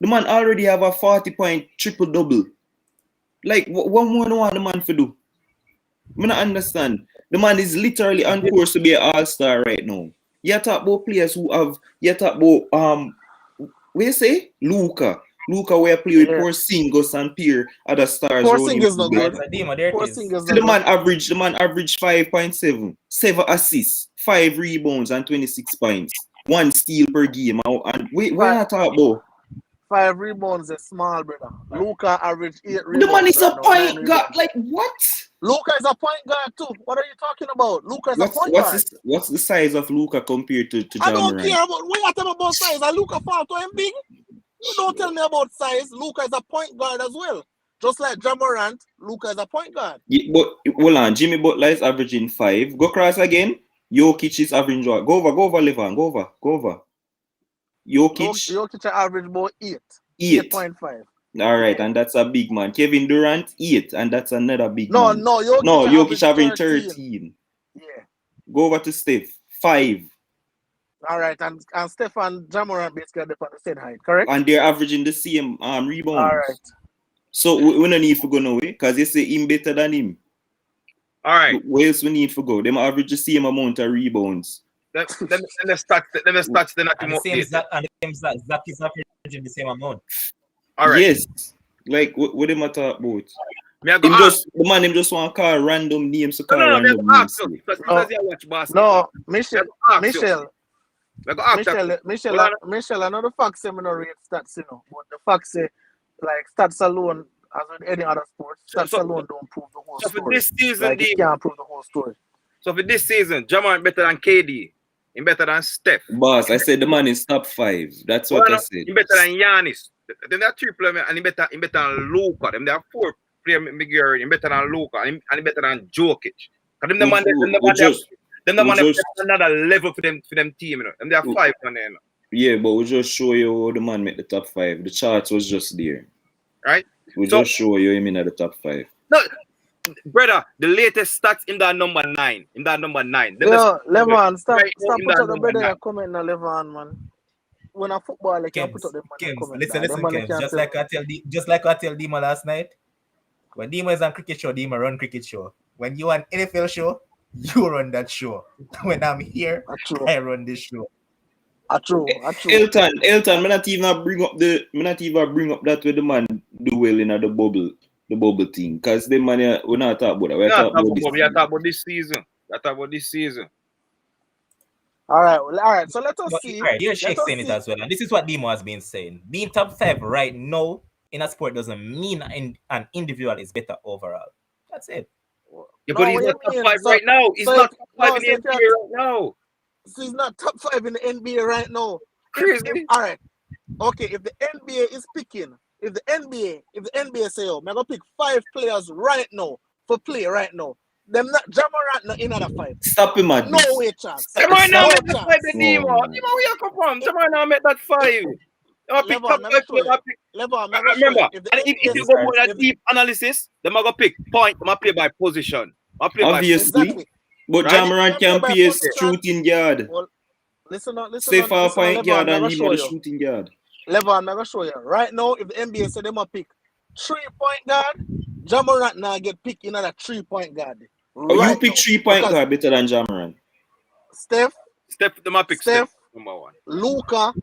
The man already have a 40-point triple-double. Like, what more do you want the man to do? I don't understand. The man is literally on course to be an all-star right now. You talk about players who have, you talk about, what you say? Luka where play with Porzingis and Pierre other stars. Porzingis not good. Demo, there it is. Porzingis So the man averaged 5.7, 7 assists, 5 rebounds, and 26 points. 1 steal per game. And wait, where I talk about? 5 rebounds is small, brother. Luka averaged 8 rebounds. The man is a right now, 9 point guard. rebounds. Like what? Luka is a point guard too. What are you talking about? Luka is a point guard. What's the size of Luka compared to I Ja don't Morant? care about what you talking about size. And Luka fall to him big. You don't tell me about size. Luka is a point guard as well. Just like Ja Morant, Luka is a point guard. Yeah, but hold on, Jimmy Butler is averaging 5. Go cross again. Jokic is averaging what? Go over, Levan. Go over. Jokic average about 8. 8.5. All right, and that's a big man. Kevin Durant 8, and that's another big man. No, Jokic averaging 13. Yeah. Go over to Steph 5. All right, and Steph and Ja Morant basically on the same height, correct? And they're averaging the same rebounds. All right. So we don't need to go no way, because they say him better than him. All right. Where else we need to go? Them average the same amount of rebounds. Let me start. Then And the same Zach is averaging the same amount. All right. Yes. Like what them talk about? The man him just want to call random names to call No, random names. because you watch basketball. No, Michelle, another fact say me no rate stats, you know. But the fact say, like, stats alone, as with any other sport, stats alone don't prove the whole story. So for this season, like, it can't prove the whole story. So for this season, Ja Morant better than KD. He better than Steph. Boss, I said the man is top 5. That's what I said. He better than Giannis. Then there are 3 players, and he better than Luka. Then there are 4 players. He better than Luka, and he better than Jokic. Them the We man have just- another level for them team, you know. And they are 5 on there, you know. Yeah, but we just show you how the man make the top 5. The charts was just there. Right? We So- just show you him in at the top 5. No, brother, the latest stats in that number 9. In that number 9. Them Yo, Levan, stop right now in put that up the number brother 9. comment now, Levan, man. When I football, like, you put up the man Kems, comment. listen, Them man Kems. can't Just tell like I tell Dima last night. When Dima is on cricket show, Dima run cricket show. When you on NFL show, you run that show. When I'm here, True. I run this show. True. Elton, me not even bring up that with the man do well in the bubble thing. Because the man we not talk about that. We talk about this season. We talk about this season. All right. So let us see. All right, you're Let us saying it see. as well. And this is what Dimo has been saying. Being top 5 right now in a sport doesn't mean an individual is better overall. That's it. Yeah, but he's what not you top mean? 5 right now. He's so not if- top 5 no, in so the if NBA you're- right now. So he's not top 5 in the NBA right now. Crazy. All right. Okay, if the NBA is picking, if the NBA say, oh, I'm gonna pick 5 players right now for play right now. Them not Jamorant not in other 5. Stop him, man. No way chance. Come on now, No make that 5 the Demo. Oh. Demo, where you come from? Come on now, make that 5. You want to pick Level, top I'm 5 show you. player. Remember, If and if you go more than deep analysis, then I'm going to pick point. I'm going to play by position. Obviously. Exactly. But Right? Jamorant can By play position. shooting guard. Well, listen on, Stay far point Level, guard I'm and gonna him show at the you. shooting guard. Level, I'm gonna show you. Right now, if the NBA say them a pick 3-point guard, Jamorant now get picked in at 3-point guard. Oh, you pick 3-point Because guard better than Jamorant. Steph, Steph, them I pick Steph. Number 1. Luka.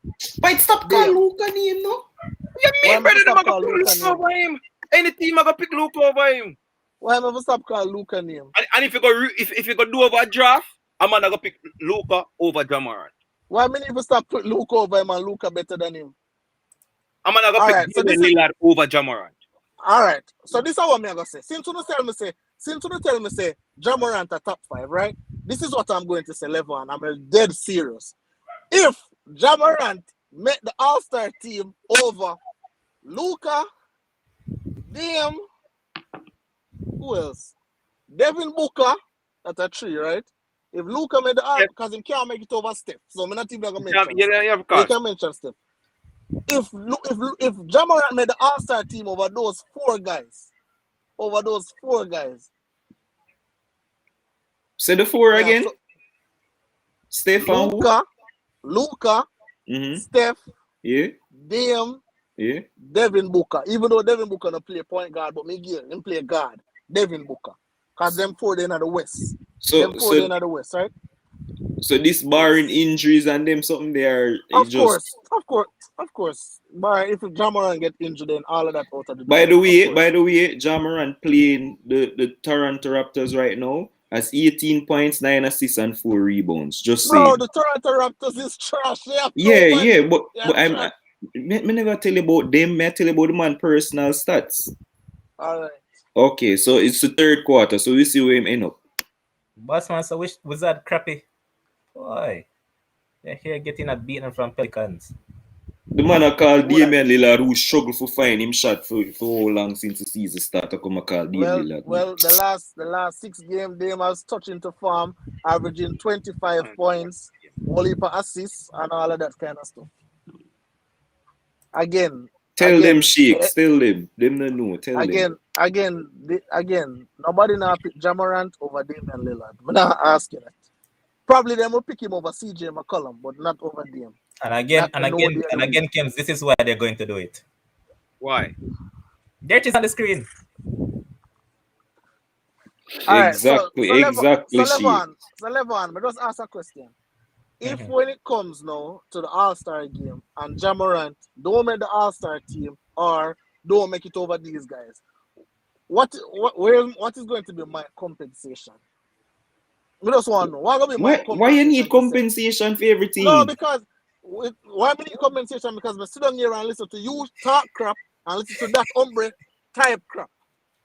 Wait, stop calling Luka name, no? You Why mean, brother, them stop I call go Luka pick Luka over him. Any team I go pick Luka over him. Why am I ever stop call Luka name? And if you go do over a draft, I'm gonna go pick Luka over Jamorant. Why many people stop put Luka over him and Luka better than him? I'm gonna go Alright, pick so Damian Lillard over Jamorant. All right. So this is what I'm gonna say. Since you tell me say Jamorant are top 5, right? This is what I'm going to say, Levon. I'm dead serious. If Jamorant met the All-Star team over Luka, Dame, who else? Devin Booker, that's a 3, right? If Luka made the All, because he can't make it over Steph, so I'm not even gonna mention. Yeah, of You course. can mention Steph. If Jamorant made the All-Star team over those 4 guys, Say the 4 yeah, again. so Stefan. Luka, Mm-hmm. Steph, Yeah. Dame, Yeah. Devin Booker. Even though Devin Booker don't play point guard, but Miguel him play guard. Devin Booker, cause them 4 they in the West. So They in the West, right? so this barring injuries and them something there. Of course. But if Jamorant get injured, then all of that out of the By door, the way, Jamorant playing the Toronto Raptors right now has 18 points, 9 assists, and 4 rebounds. Just Bro, saying. the Toronto Raptors is trash. But trash. me never tell you about them. I tell you about the man personal stats. All right. Okay, so it's the 3rd quarter, so we see where him end up. Bossman, so was that crappy? Boy, they're here getting a beating from Pelicans. The man I call Damian Lillard who struggled for find him shot for how long since the season started. Come and call Damian Lillard. Well, the last 6 games, Dame has touching to farm, averaging 25 points, whole heap of assists, and all of that kind of stuff. Again, Tell them shakes, tell them. Them no know. Tell them. Again, nobody now pick Jamorant over Damian Lillard. I'm not asking it. Probably them will pick him over CJ McCollum, but not over Dame. And again, Kems, this is why they're going to do it. Why? There it is on the screen. All right, Exactly. So Levon, but just ask a question. If when it comes now to the All-Star game and Jamorant don't make the All-Star team or don't make it over these guys, what is going to be my compensation? We just want to know. Why you need compensation for everything? No, because why we need compensation? Because we sit down here and listen to you talk crap and listen to that hombre type crap.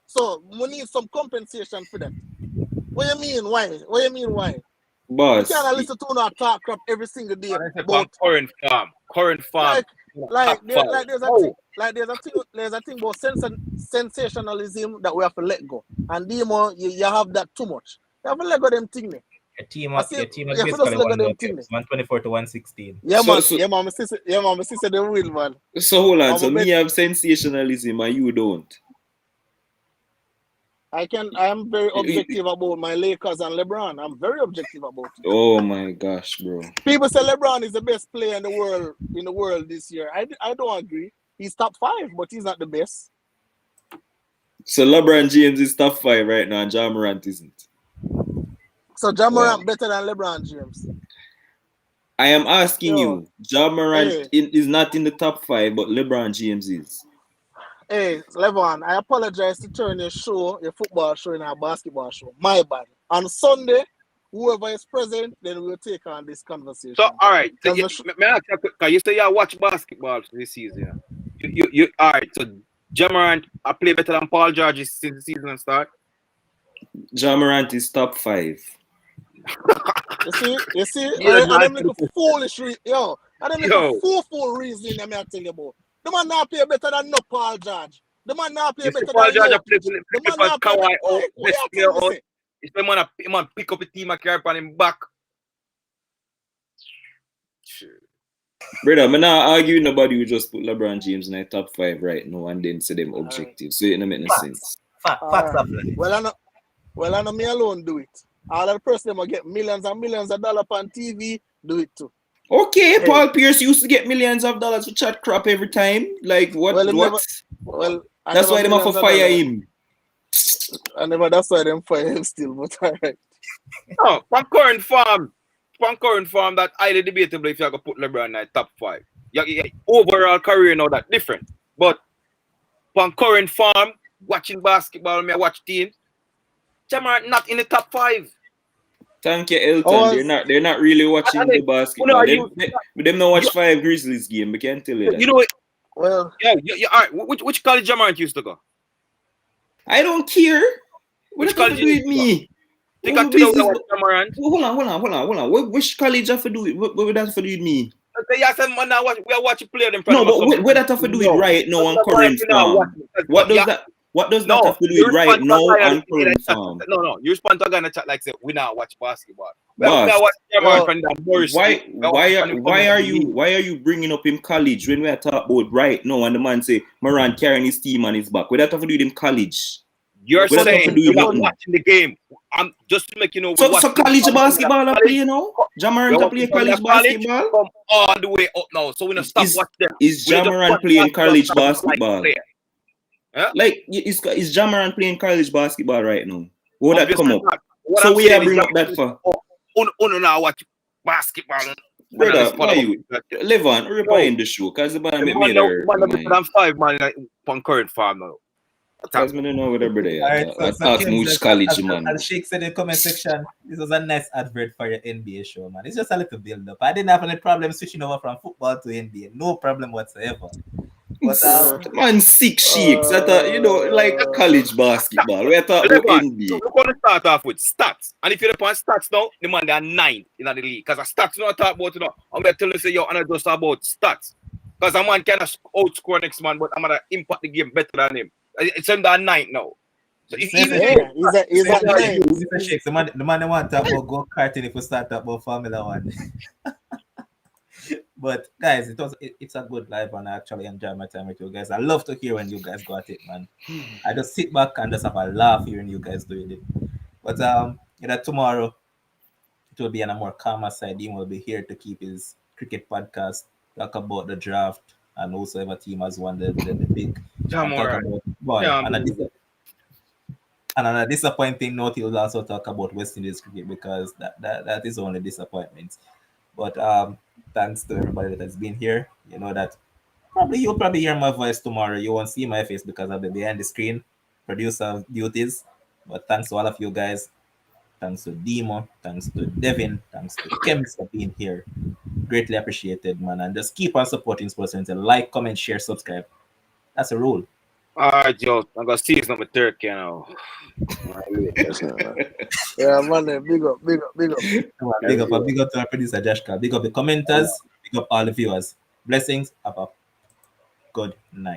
So we need some compensation for that. What you mean? Why? Boss. You can't listen to no talk crap every single day. About current farm. There's a thing about sensationalism that we have to let go. And Demo, you have that too much. You have to let go of them thing. Your team has you have to just basically look at won them more thing. games, 124 to 116. Yeah, So, man. so, Yeah, man. My sister, they will, man. so hold on. I'm So a bet. me have sensationalism and you don't. I am very objective about my Lakers and LeBron. I'm very objective about it. Oh my gosh, bro. People say LeBron is the best player in the world this year. I don't agree. He's top 5, but he's not the best. So LeBron James is top 5 right now, and Ja Morant isn't. So Ja Wow. Morant better than LeBron James. I am asking Yo, you, Ja Morant hey, is not in the top 5, but LeBron James is. hey, Levon, I apologize to turn your football show, into a basketball show. My bad. On Sunday, whoever is present, then we'll take on this conversation. So, all right. So, Because you say you watch basketball this season. You all right. So, Ja Morant, I play better than Paul George since the season start. Ja Morant is top 5. you see, Yeah, and them little foolish and them little Yo. fool reasoning I tell you about. The man now play better than no Paul George. The man now play You see better Paul than George Jokic. play The man because now play Kawhi out, better. What best you player tell me out. say? If the man pick up a team and carry on him back. Brother, I'm not arguing nobody who just put LeBron James in the top 5 right now and then say them objective. So it don't make no sense. Facts of life. Well, I know me alone do it. All of the person will get millions and millions of dollars on TV, do it too. Okay, Hey. Paul Pierce used to get millions of dollars for chat crap every time. Like what? That's why they have to fire him. That's why them fire him still, but alright. No, from current form that highly debatable if you have to put LeBron in the top 5. Overall career now that different. But from current form, watching basketball, I watch teams. Ja Morant not in the top 5. Thank you, Elton. They're not really watching the basketball. Them not watch 5 Grizzlies game. We can't tell you that. You know, well, yeah, all right. Which college Ja Morant used to go? I don't care. What Which have to college do with me? Think I tell you Ja Morant. Hold on. Which college have to do it? What would that have to do with me? Okay, I said, man, we are watching player them. No, but what that have to do with right now on current form? What does that have to do with right now on current form? No. You respond to a guy in the chat like say we now watch basketball. Why are you you bringing up him college when we are talking about right now and the man say Morant carrying his team on his back? What that have to do with him college? You're saying you're not watching the game. I'm just to make you know. So college basketball are play now? Ja Morant to play college basketball? Come all the way up now. So we don't stop watching them. Is Ja Morant playing college basketball? Yeah? Like is Ja Morant playing college basketball right now? Would that come up? So we are bringing up that for. Now watch basketball. Brother, why you? Levon, rewind the show because the man made her. I'm 5 man on current farm now. Because I don't know what everybody ask me which college, man. As Sheikh said in the comment section, this was a nice advert for your NBA show, man. It's just a little build up. I didn't have any problem switching over from football to NBA. No problem whatsoever. But man, 6 Sheiks. I thought, like college basketball. We're talking about NBA. So we're going to start off with stats. And if you're on stats now, the man, they are 9 in the league. Because the stats not talk about, I'm going to tell you, say, yo, and I just about stats. Because a man cannot outscore next man, but I'm going to impact the game better than him. It's under 9 now. So he's at 9. The man they want to talk about go karting if we start talk about Formula 1. But guys, it's a good live and I actually enjoy my time with you guys. I love to hear when you guys go at it, man. I just sit back and just have a laugh hearing you guys doing it. But tomorrow it will be on a more calmer side. Dean will be here to keep his cricket podcast, talk about the draft, and also if a team has won the big. And on a disappointing note, he'll also talk about West Indies cricket because that is only disappointment. But thanks to everybody that has been here. You know that you'll probably hear my voice tomorrow. You won't see my face because I'll be behind the screen, producer duties. But thanks to all of you guys. Thanks to Demo. Thanks to Devin. Thanks to Kems for being here. Greatly appreciated, man. And just keep on supporting Sports Friendzy. Like, comment, share, subscribe. That's a rule. All right, Joe. I'm going to see it's not my turkey now. Yeah, man. Big up. Big up to our producer, Jashka. Big up the commenters. Big up all the viewers. Blessings. Up. Good night.